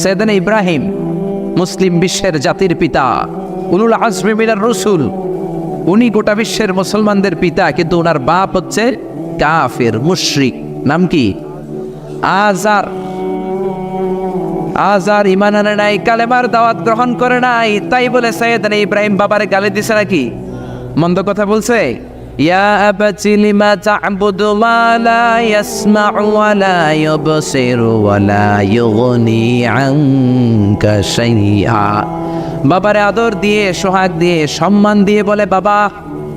সাইয়েদনা ইব্রাহিম মুসলিম বিশ্বের জাতির পিতা, উলুল আজমি মিনার রাসূল, উনি গোটা বিশ্বের মুসলমানদের পিতা, কিন্তু ওনার বাপ হচ্ছে কাফের মুশরিক। নাম কি? আজার। আজার ঈমান আনে নাই, কালেমার দাওয়াত গ্রহণ করে নাই, তাই বলে সাইয়েদনা ইব্রাহিম বাবারে গালি দিছে নাকি? মন্দ কথা বলছে? ইয়া আবাতি লিমা তা'বুদু মা লা ইয়াসমা'ু ওয়া লা ইউবসিরু ওয়া লা ইউগনি আনকা শাইআ। বাবারে আদর দিয়ে, সোহাগ দিয়ে, সম্মান দিয়ে বলে, বাবা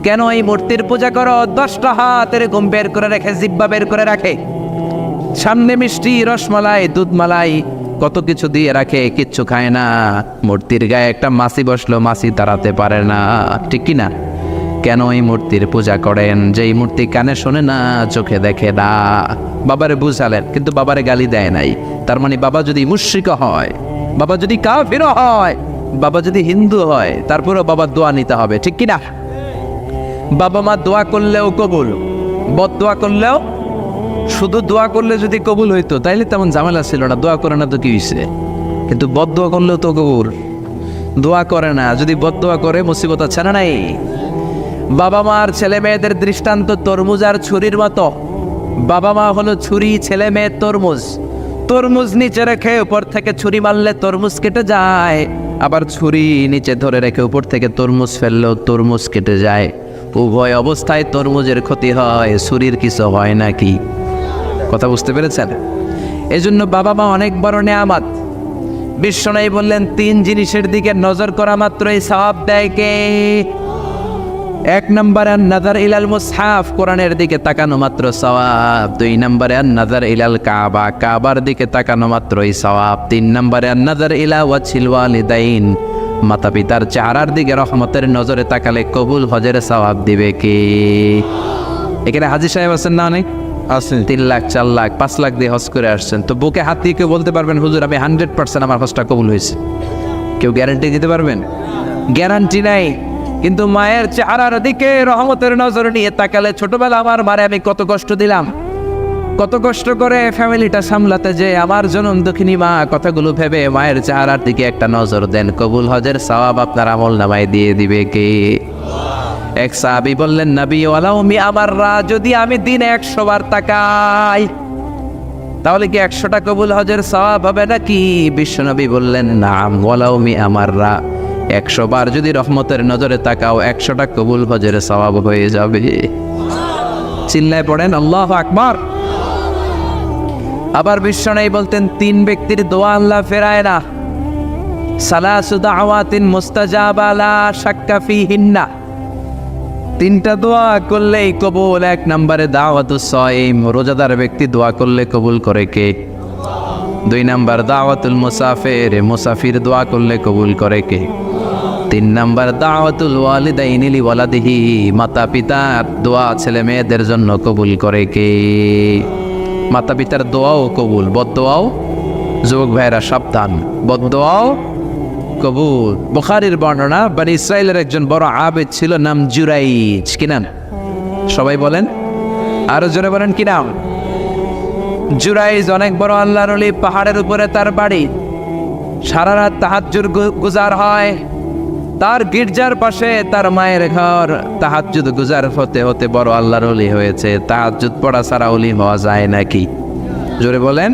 কেন এই মূর্তির পূজা করো? 10টা হাত এরকম বের করে রাখে, জিহ্বা বের করে রাখে, সামনে মিষ্টি, রসমালাই, দুধমালাই, কত কিছু দিয়ে রাখে, কিচ্ছু খায় না। মূর্তির গায়ে একটা মাছি বসলো, মাছি তাড়াতে পারে না, ঠিক কি না? কেন এই মূর্তির পূজা করেন? যে এই মূর্তি কানে শোনে না, চোখে দেখে না। বাবারে বুঝালেন, কিন্তু বাবারে গালি দেয় নাই। তার মানে বাবা যদি মুশরিক হয়, বাবা যদি কাফির হয়, বাবা যদি হিন্দু হয়, তারপরেও বাবার দোয়া নিতে হবে, ঠিক কি না? বাবা মা দোয়া করলেও কবুল, বদদোয়া করলেও। শুধু দোয়া করলে যদি কবুল হইতো তাইলে তেমন ঝামেলা ছিল না, দোয়া করে না তো কি হয়েছে? কিন্তু বদদোয়া করলেও তো কবুল। দোয়া করে না, যদি বদদোয়া করে মুসিবত আছে না নাই? বাবা মার ছেলে মেয়েদের দৃষ্টান্ত তরমুজ আর ছুরির মতো। বাবা মা হলো ছুরি, ছেলে মেয়ে তরমুজ। তরমুজ নিচে রেখে উপর থেকে ছুরি মারলে তরমুজ কেটে যায়, আবার ছুরি নিচে ধরে রেখে উপর থেকে তরমুজ ফেললেও তরমুজ কেটে যায়। উভয় অবস্থায় তরমুজের ক্ষতি হয়, ছুরির কিছু হয় নাকি? কথা বুঝতে পেরেছেন? এজন্য বাবা মা অনেক বড় নেয়ামত। বিশ্বনবী বললেন, 3 জিনিসের দিকে নজর করা মাত্রই সওয়াব দেয় কে? 1 নম্বরে আন-নাযার ইলাল মুসহাফ, কোরআনের দিকে তাকানো মাত্র সওয়াব। 2 নম্বরে আন-নাযার ইলাল কাবা, কাবার দিকে তাকানো মাত্রই সওয়াব। 3 নম্বরে আন-নাযার ইলা ওয়াজহিল ওয়ালিদাইন, মাতা পিতার চেহারার দিকে রহমতের নজরে তাকালে কবুল হজের সওয়াব দিবে কে? এখানে হাজী সাহেব আছেন না? অনেক আছেন। 3 লাখ, 4 লাখ, 5 লাখ দিয়ে হজ করে আসছেন। তো বুকে হাত দিয়ে কেউ বলতে পারবেন, হুজুর আমি 100% আমার হজটা কবুল হয়েছে? কেউ গ্যারান্টি দিতে পারবেন? গ্যারান্টি নাই। কিন্তু মায়ের চেহারার দিকে রহমতের নজর নিয়ে তাকালে, ছোটবেলা আমার মারে আমি কত কষ্ট দিলাম, কত কষ্ট করে ফ্যামিলিটা সামলাতে, যে আমার জনম দুঃখিনী মা, কথাগুলো ভেবে মায়ের চেহারার দিকে একটা নজর দেন, কবুল হজের সওয়াব আপনার আমল নামায় দিয়ে দিবে কে? এক সাহাবী বললেন, নবী ওয়ালাউ মি আমাররা, যদি আমি দিনে 100 বার তাকাই তাহলে কি 100টা কবুল হজের সওয়াব হবে নাকি? বিশ্বনবী বললেন, নাম ওয়ালাউ মি আমাররা, 100 বার যদি রহমতের নজরে তাকাও 100টা কবুল হজের সওয়াব হয়ে যাবে। চিল্লায় পড়েন আল্লাহু আকবার। আবার বিশ্বনবী বলতেন, 3 ব্যক্তির দোয়া আল্লাহ ফেরায় না। সালাসু দাওয়াতিন মুস্তাজাবা লা শাক্কা ফিহিন্না, 3টা দোয়া করলেই কবুল। 1 নম্বরে দাওয়াতুস সাইম, রোজাদার ব্যক্তি দোয়া করলে কবুল করে কে? 2 নম্বর দাওয়াতুল মুসাফির, মুসাফির দোয়া করলে কবুল করে কে? 3 নম্বর দাওয়াতুল ওয়ালিদাইনি লিওয়ালাদিহি, মাতা পিতার দোয়া ছেলে মেয়েদের জন্য কবুল করে কে? মাতা পিতার দোয়াও কবুল, বদদোয়াও। যুবক ভাইরা সাবধান, বদদোয়াও কবুল। বুখারীর বর্ণনা, বনি ইসরাইলের একজন বড় আবেদ ছিল, নাম জুরাইজ। কি নাম? সবাই বলেন, আরো জোরে বলেন, কি নাম? জুরাইজ অনেক বড় আল্লাহর ওলি, পাহাড়ের উপরে তার বাড়ি। সারা রাত তাহাজ্জুদ গুজার হয়। তার গির্জার পাশে তার মায়ের ঘর। তাহাজ্জুদ গুজার হতে হতে বড় আল্লাহর ওলি হয়েছে। তাহাজ্জুদ পড়া ছাড়া ওলি হওয়া যায় নাকি? জোরে বলেন।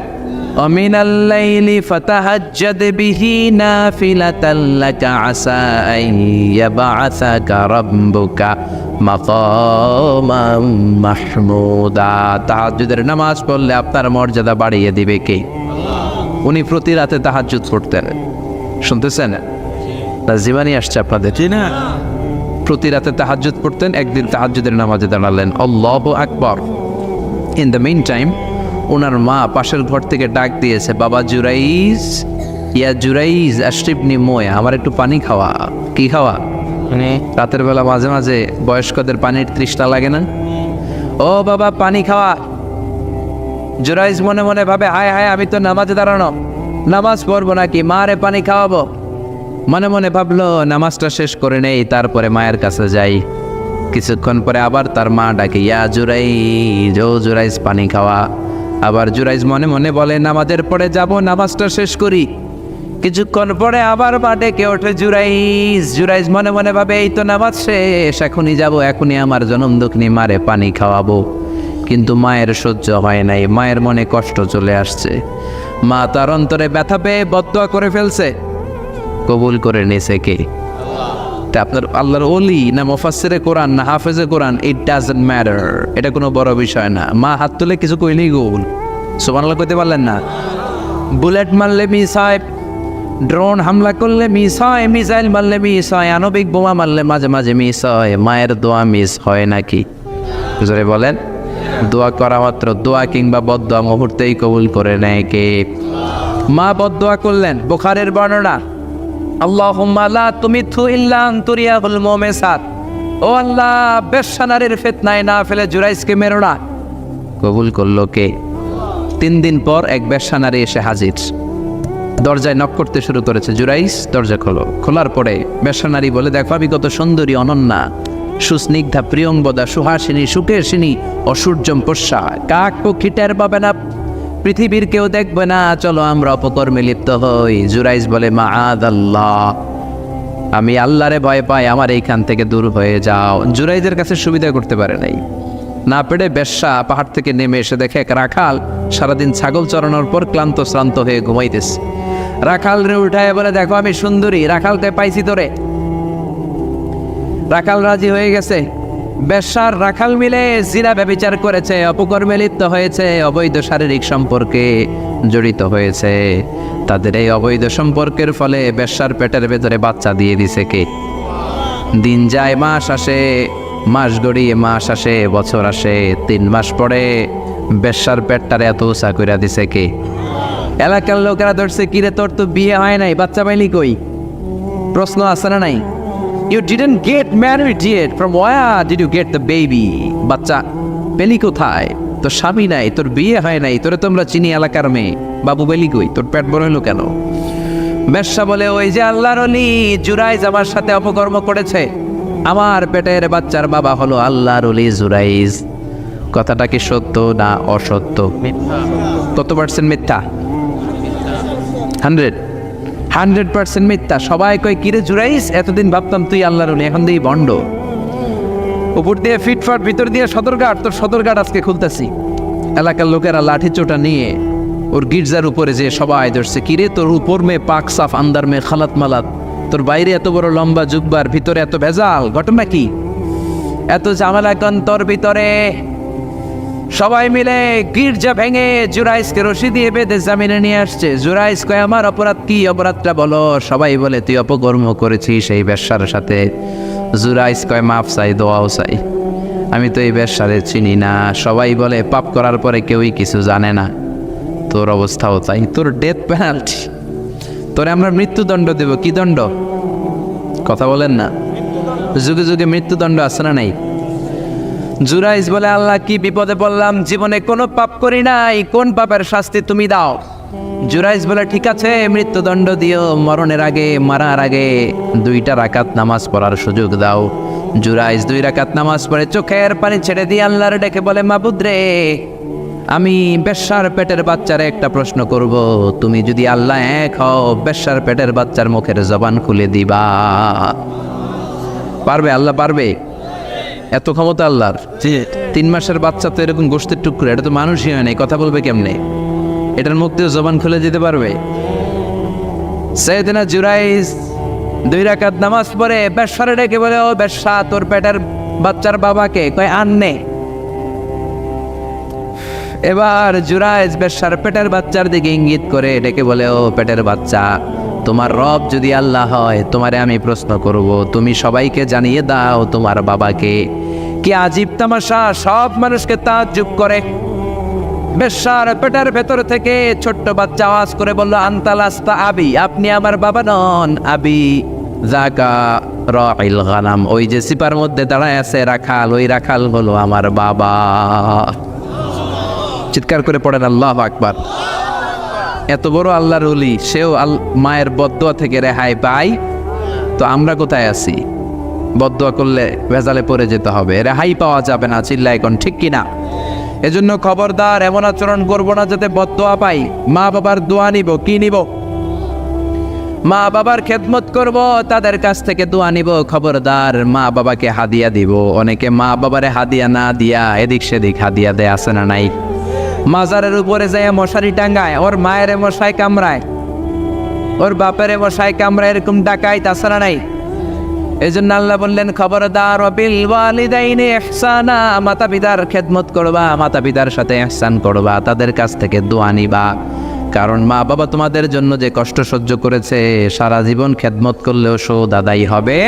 ওমিনাল লাইলি ফাতাহাজ্জাদ বিহি নাফিলাতাল লাকা আসা আন ইয়াবআসাকা রাব্বুকা মাকামান মাহমুদা। তাহাজ্জুদের নামাজ পড়লে আপনার মর্যাদা বাড়িয়ে দিবে কে? উনি প্রতি রাতে তাহাজ্জুদ পড়তেন। শুনতেছেন? জীবানী আসছে আপনাদের, জি না? প্রতি রাতে তাহাজ্জুদ পড়তেন। একদিন তাহাজ্জুদের নামাজে দাঁড়ালেন, আল্লাহু আকবার। ইন দ্য মিন টাইম ওনার মা পাশের ঘর থেকে ডাক দিয়েছে, বাবা জুরাইজ, ইয়া জুরাইজ আশরিবনি মোয়া, আমার একটু পানি খাওয়া। কি খাওয়া? মানে রাতের বেলা মাঝে মাঝে বয়স্কদের পানির তৃষ্ণা লাগে না? ও বাবা পানি খাওয়া। জুরাইজ মনে মনে ভাবে, হায় হায়, আমি তো নামাজে দাঁড়ানো, নামাজ পড়বো নাকি, মারে পানি খাওয়াবো। মনে মনে ভাবলো নামাজটা শেষ করে নেই, তারপরে মায়ের কাছে যাই। কিছুক্ষণ পরে আবার তার মা ডাকে, ইয়া জুরাইজ, ও জুরাইজ পানি খাওয়া। আবার জুরাইজ মনে মনে বলে নামাজের পরে যাব, নামাজটা শেষ করি। কিছুক্ষণ পরে আবার মা ডেকে ওঠে জুরাইজ। জুরাইজ মনে মনে ভাবে এই তো নামাজ শেষ, এখনই যাব, এখনই আমার জনম দুঃখিনী মারে পানি খাওয়াবো। কিন্তু মায়ের সহ্য হয় নাই, মায়ের মনে কষ্ট চলে আসছে। মা তার অন্তরে ব্যথা পেয়ে বদদোয়া করে ফেলছে। কবুল করে নিয়েছে কে? তা আপনার আল্লাহর ওলি না মুফাসসিরে কোরআন না হাফেজে কোরআন, ইট ডাজন্ট ম্যাটার, এটা কোনো বড় বিষয় না। মা হাত তুলে কিছু কইলেই কবুল। সুবহানাল্লাহ কইতে পারলেন না? বুলেট মারলে মিস হয়, ড্রোন হামলা করলে মিস হয়, মিসাইল মারলে মিস হয়, আণবিক বোমা মারলে মাঝে মাঝে মিস হয়। মায়ের দোয়া মিস হয় নাকি? জোরে বলেন। দোয়া করা মাত্র, দোয়া কিংবা বদদোয়া মুহূর্তেই কবুল করে নেয় কে? মা বদদোয়া করলেন। বুখারীর বর্ণনা, আল্লাহুম্মা লা তুমিতহু ইল্লা আন তুরিয়াহুল মুমিসাত। ও আল্লাহ, বেশ্যা নারীর ফিতনায় না ফেলে জুরাইজকে মেরো না। কবুল করলো কে? 3 দিন পর এক বেশ্যা নারী এসে হাজির। দরজায় নক করতে শুরু করেছে। জুরাইজ দরজা খোলো। খোলার পরে বেশ্যা নারী বলে, দেখো আমি কত সুন্দরী, অনন্যা, সুস্নিগ্ধা, প্রিয়ংবদা, সুহাসিনী, সুকেশিনী, অসূর্যম পোষ্যা, কাক পক্ষী টের পাবে না, পৃথিবীর কেউ দেখবে না, চলো আমরা অপকর্মে লিপ্ত হই। জুরাইজ বলে, মাআদাল্লাহ, আমি আল্লাহরে ভয় পাই, আমার এইখান থেকে দূর হয়ে যাও। জুরাইজের কাছে সুবিধা করতে পারে নাই। না পেরে বেশ্যা পাহাড় থেকে নেমে এসে দেখে এক রাখাল সারাদিন ছাগল চড়ানোর পর ক্লান্ত শ্রান্ত হয়ে ঘুমাইতেছে। রাখাল রে উঠায় বলে, দেখো আমি সুন্দরী, রাখালকে পাইছি তোরে। রাখাল রাজি হয়ে গেছে। বেশ্যার রাখাল মিলে জিনা ব্যভিচার করেছে, অপকর্মে লিপ্ত হয়েছে, অবৈধ শারীরিক সম্পর্কে জড়িত হয়েছে। তাদের এই অবৈধ সম্পর্কের ফলে বেশ্যার পেটের ভেতরে বাচ্চা দিয়ে দিছে কে? দিন যায়, মাস আসে, মাস গড়িয়ে মাস আসে, বছর আসে, 3 মাস পরে বেশ্যার পেটটারে এত উঁচা কইরা দিছে কে? এলাকার লোকেরা ধরছে, কিরে তোর তো বিয়ে হয় নাই, বাচ্চা পাইলি কই? প্রশ্ন আছে না নাই? You didn't get married yet. From where did you get the baby? বাচ্চা পেলি কোথায়? তোর স্বামী নাই, তোর বিয়ে হয় নাই, তোরে তোমরা চিনি এলাকার মেয়ে, বাবু পেলি কই? তোর পেট বড় হলো কেন? বেশ্যা বলে, ওই যে আল্লাহর ওলি জুরাইজ আমার সাথে অপকর্ম করেছে, আমার পেটের বাচ্চার বাবা হলো আল্লাহর ওলি জুরাইজ। কথাটা কি সত্য না অসত্য? কত পার্সেন্ট মিথ্যা? 100% মিথ্যা। সবাই কয়, কিরে জুরাইজ, এতদিন ভাবতাম তুই আল্লাহর ওলি, এখন দিয়ে বন্ড। উপর দিয়ে ফিটফাট, ভিতর দিয়ে সদরঘাট, তোর সদরঘাট আজকে খুলতেছি। এলাকার লোকেরা লাঠি চোটা নিয়ে ওর গির্জার উপরে যে সবাই ধরছে, কিরে তোর উপর মে পাক সাফ, আন্দার মে খালাত মালাত, তোর বাইরে এত বড় লম্বা জুব্বার, ভিতরে এত ভেজাল, ঘটনা কি? এত ঝামেলা কেন তোর ভিতরে? সবাই মিলে গির্জা ভেঙে জুরাইজকে রশি দিয়ে বেঁধে জামিনে নিয়ে আসছে। জুরাইজ কয়, আমার অপরাধ কি? অপরাধটা বলো। সবাই বলে, তুই অপকর্ম করেছিস এই বেশ্যার সাথে। জুরাইজ কয়, মাফ চাই, দোয়াও চাই, আমি তো এই বেশ্যারে চিনি না। সবাই বলে, পাপ করার পরে কেউই কিছু জানে না, তোর অবস্থাও তাই, তোর ডেথ পেনাল্টি, তোরে আমরা মৃত্যুদণ্ড দেব। কি দণ্ড? কথা বলেন না। যুগে যুগে মৃত্যুদণ্ড আছে না নাই? জুরাইজ বলে, আল্লাহ কি বিপদে পড়লাম, জীবনে কোনো পাপ করি নাই, কোন পাপের শাস্তি তুমি দাও? জুরাইজ বলে, ঠিক আছে, মৃত্যুদণ্ড দিও, মরণের আগে, মারার আগে 2 রাকাত নামাজ পড়ার সুযোগ দাও। জুরাইজ 2 রাকাত নামাজ পড়ে চোখের পানি ছেড়ে দিয়ে আল্লাহর ডেকে বলে, মাবুদ রে, আমি বেশ্যার পেটের বাচ্চারে একটা প্রশ্ন করব, তুমি যদি আল্লাহ এক হও, বেশ্যার পেটের বাচ্চার মুখের জবান খুলে দিবা? পারবে? আল্লাহ পারবে? এত ক্ষমতা আল্লাহর। 3 মাসের বাচ্চা তো এরকম গোশতের টুকরো, এটা তো মানুষই হয় নাই, কথা বলবে কেমনে? এটার মুখ দিয়ে জবান খুলে দিতে পারবে? সাইয়েদনা জুরাইজ 2 রাকাত নামাজ পড়ে বেশ্যারে ডেকে বলে, ও বেশ্যা, তোর পেটের বাচ্চার বাবাকে? কয়, আননে। এবার জুরাইজ বেশ্যার পেটের বাচ্চার দিকে ইঙ্গিত করে ডেকে বলে, ও পেটের বাচ্চা, তোমার রব যদি আল্লাহ হয়, তোমারে আমি প্রশ্ন করব, তুমি সবাইকে জানিয়ে দাও তোমার বাবাকে। কি আজীব তামাশা, সব মানুষকে তাজ্জুব করে। বেশ্যার পেটের ভেতর থেকে ছোট্ট বাচ্চা আওয়াজ করে বলল, আনতালাস্তা আবি, আপনি আমার বাবা নন। আবি জাকা রাইল গানাম, ওই যে সিপার মধ্যে দাঁড়ায় আছে রাখাল, ওই রাখাল হলো আমার বাবা। চিৎকার করে পড়েন আল্লাহু আকবার। এত বড় আল্লাহর ওলি, সেও মায়ের বদদোয়া থেকে রেহাই পায়, তো আমরা কোথায় আছি? বদদোয়া করলে ভেজালে পড়ে যেতে হবে, রেহাই পাওয়া যাবে না। চিল্লায় কোন ঠিক কিনা? এজন্য খবরদার এমন আচরণ করবো না যাতে বদদোয়া পাই। মা বাবার দোয়া নিব, কি নিব? মা বাবার খেদমত করব, তাদের কাছ থেকে দোয়া নিব। খবরদার মা বাবাকে হাদিয়া দিব। অনেকে মা বাবারে হাদিয়া না দিয়া এদিক সেদিক হাদিয়া দেয়, আছে না নাই? মাজারের উপরে যায় মশারি টাঙ্গায়, ওর মায়ের মশাই কামড়ায়, ওর বাপের মশাই কামড়ায়, এরকম ডাকাইত আছে না নাই? এই জন্য আল্লাহ বললেন খবরদার বিল ওয়ালিদাইনি ইহসানা, মাতা পিতার খেদমত করবা, মাতা পিতার সাথে ইহসান করবা, তাদের কাছ থেকে দোয়া নিবা। কারণ মা বাবা তোমাদের জন্য যে কষ্ট সহ্য করেছে, সারা জীবন খেদমত করলেও শোধ আদায় হবে।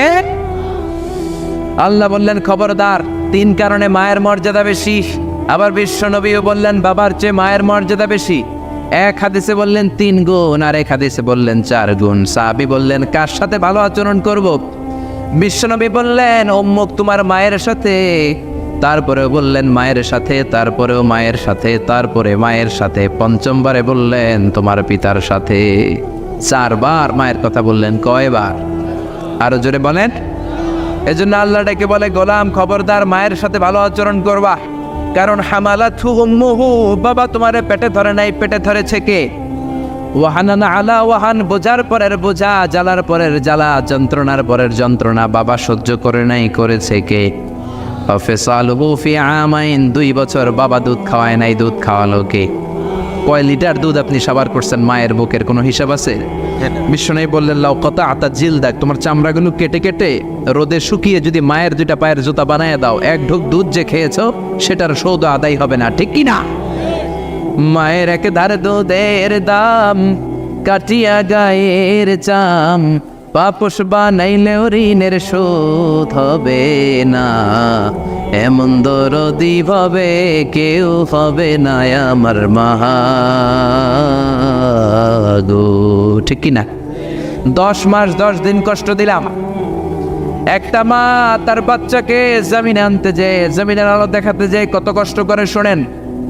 আল্লাহ বললেন খবরদার, 3 কারণে মায়ের মর্যাদা বেশি। আবার বিশ্ব নবীও বললেন বাবার চেয়ে মায়ের মর্যাদা বেশি। এক হাদিসে বললেন 3 গুণ, আর এক হাদিসে বললেন 4 গুণ। সাহাবী বললেন কার সাথে ভালো আচরণ করব? বিশ্বনবী বললেন অম্মুক, তোমার মায়ের সাথে। তারপরেও বললেন মায়ের সাথে, তারপরেও মায়ের সাথে, তারপরে মায়ের সাথে, পঞ্চমবারে বললেন তোমার পিতার সাথে। 4 বার মায়ের কথা বললেন। কয়বার? আরো জোরে বলেন। এজন্য আল্লাহ ডেকে বলে গোলাম খবরদার মায়ের সাথে ভালো আচরণ করবা। কারণ হামালাতহু উম্মুহু, বাবা তোমারে পেটে ধরে নাই, পেটে ধরেছে কে? ওয়াহানানা আলা ওয়াহান, বোঝার পরের বোঝা, জ্বালার পরের জ্বালা, যন্ত্রণার পরের যন্ত্রণা বাবা সহ্য করে নাই, করেছে কে? ফিসালুহু ফি আমাইন, 2 বছর বাবা দুধ খাওয়ায় নাই, দুধ খাওয়ালো কে? কয় লিটার দুধ আপনি সাবার করছেন মায়ের বুকের, কোনো হিসাব আছে? বিশ্বনবী বললেন লাউ কাতাআতা জিলদাক, তোমার চামড়াগুলো কেটে কেটে রোদে শুকিয়ে যদি মায়ের 2টা পায়ের জুতা বানায় দাও, 1 ঢোক দুধ যে খেয়েছো সেটার সৌদ আদায় হবে না, ঠিক কি না? মায়ের এক ধার দুধের দাম, কাটিয়া গায়ের চাম, পাপস বানাইলেও ঋণের শোধ হবে না, এমন দরদি ভাবে কেউ হবে না আমার মা গো, ঠিক কিনা? 10 মাস 10 দিন কষ্ট দিলাম। একটা মা তার বাচ্চাকে জমিনে আনতে যে, জমিনের আলো দেখাতে যে কত কষ্ট করে শোনেন।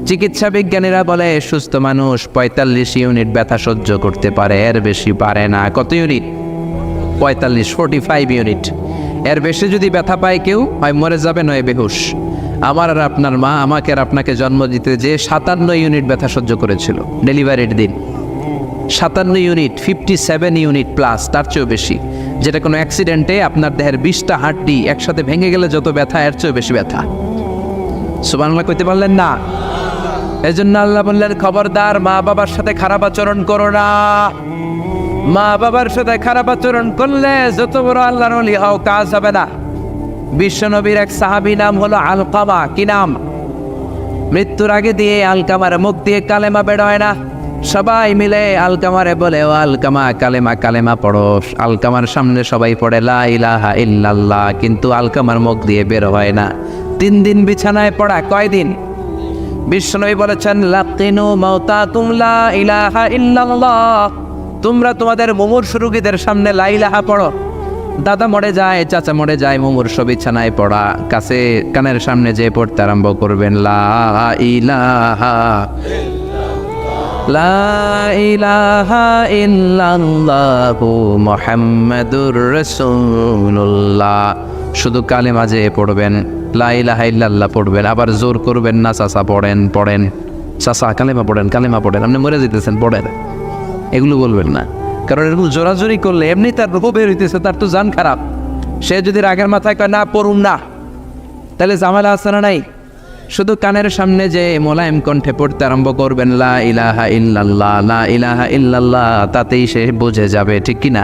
চিকিৎসা বিজ্ঞানীরা বলে সুস্থ মানুষ 45 ইউনিট ব্যথা সহ্য করতে পারে, এর বেশি পারে না। কত ইউনিট? 45 ইউনিট। এর বেশি যদি ব্যথা পায় কেউ, হয় মরে যাবে নয় বেহুশ। আমার আর আপনার মা আমাকে আর আপনাকে জন্ম দিতে যে 57 ইউনিট ব্যথা সহ্য করেছিল ডেলিভারির দিন। 57 ইউনিট, 57 ইউনিট প্লাস, তার চেয়েও বেশি। যেটা কোনো অ্যাক্সিডেন্টে আপনার দেহের 20টা হাড্ডি একসাথে ভেঙে গেলে যত ব্যথা, এর চেয়েও বেশি ব্যথা। সুবহানাল্লাহ কইতে পারলেন না? এজন্য আল্লাহ বললেন খবরদার মা বাবার সাথে খারাপ আচরণ করো না। মা বাবার সাথে খারাপ আচরণ করলে যত বড় আল্লাহর ওলি হও কাজ হবে না। বিশ্বনবীর এক সাহাবী নাম হলো আলকামা। কি নাম? মৃত্যুর আগে দিয়ে আলকামার মুখ দিয়ে কালেমা বের হয় না। সবাই মিলে আলকামারে বলে ও আলকামা কালেমা, কালেমা পড়ো। আলকামার সামনে সবাই পড়ে লা ইলাহা ইল্লাল্লাহ, কিন্তু আলকামার মুখ দিয়ে বের হয় না। 3 দিন বিছানায় পড়া। কয়দিন? বিশ্বনবী বলেছেন লাকিনু মাউতাকুম লা ইলাহা ইল্লাল্লাহ, তোমরা তোমাদের মুমূর্ষু রোগীদের সামনে লা ইলাহা পড়ো। দাদা মরে যায়, চাচা মরে যায়, মুমূর্ষু বিছানায় পড়া, কাছে কানের সামনে যে পড়তে আরম্ভ করবেন লা ইলাহা লা ইলাহা ইল্লাল্লাহু মুহাম্মাদুর রাসূলুল্লাহ, শুধু কালেমা যে পড়বেন, লা ইলাহা ইল্লাল্লাহ পড়বেন। আবার জোর করবেন না চাচা পড়েন, চাচা কালেমা পড়েন, কালেমা পড়েন, আপনি মরে যেতেছেন পড়েন, এগুলো বলবেন না। কারণ এরকম জোরাজোরি করলে এমনি তার রূপ বের হইতেছে, তার তো জান খারাপ। সে যদি রাগের মাথায় কয় না পড়ুন না, তাহলে ঝামেলা আছে না নাই? শুধু কানের সামনে যে মোলায়েম কণ্ঠে পড়তে আরম্ভ করবেন লা ইলাহা ইল্লাল্লাহ, লা ইলাহা ইল্লাল্লাহ, তাতেই সে বুঝে যাবে, ঠিক কিনা?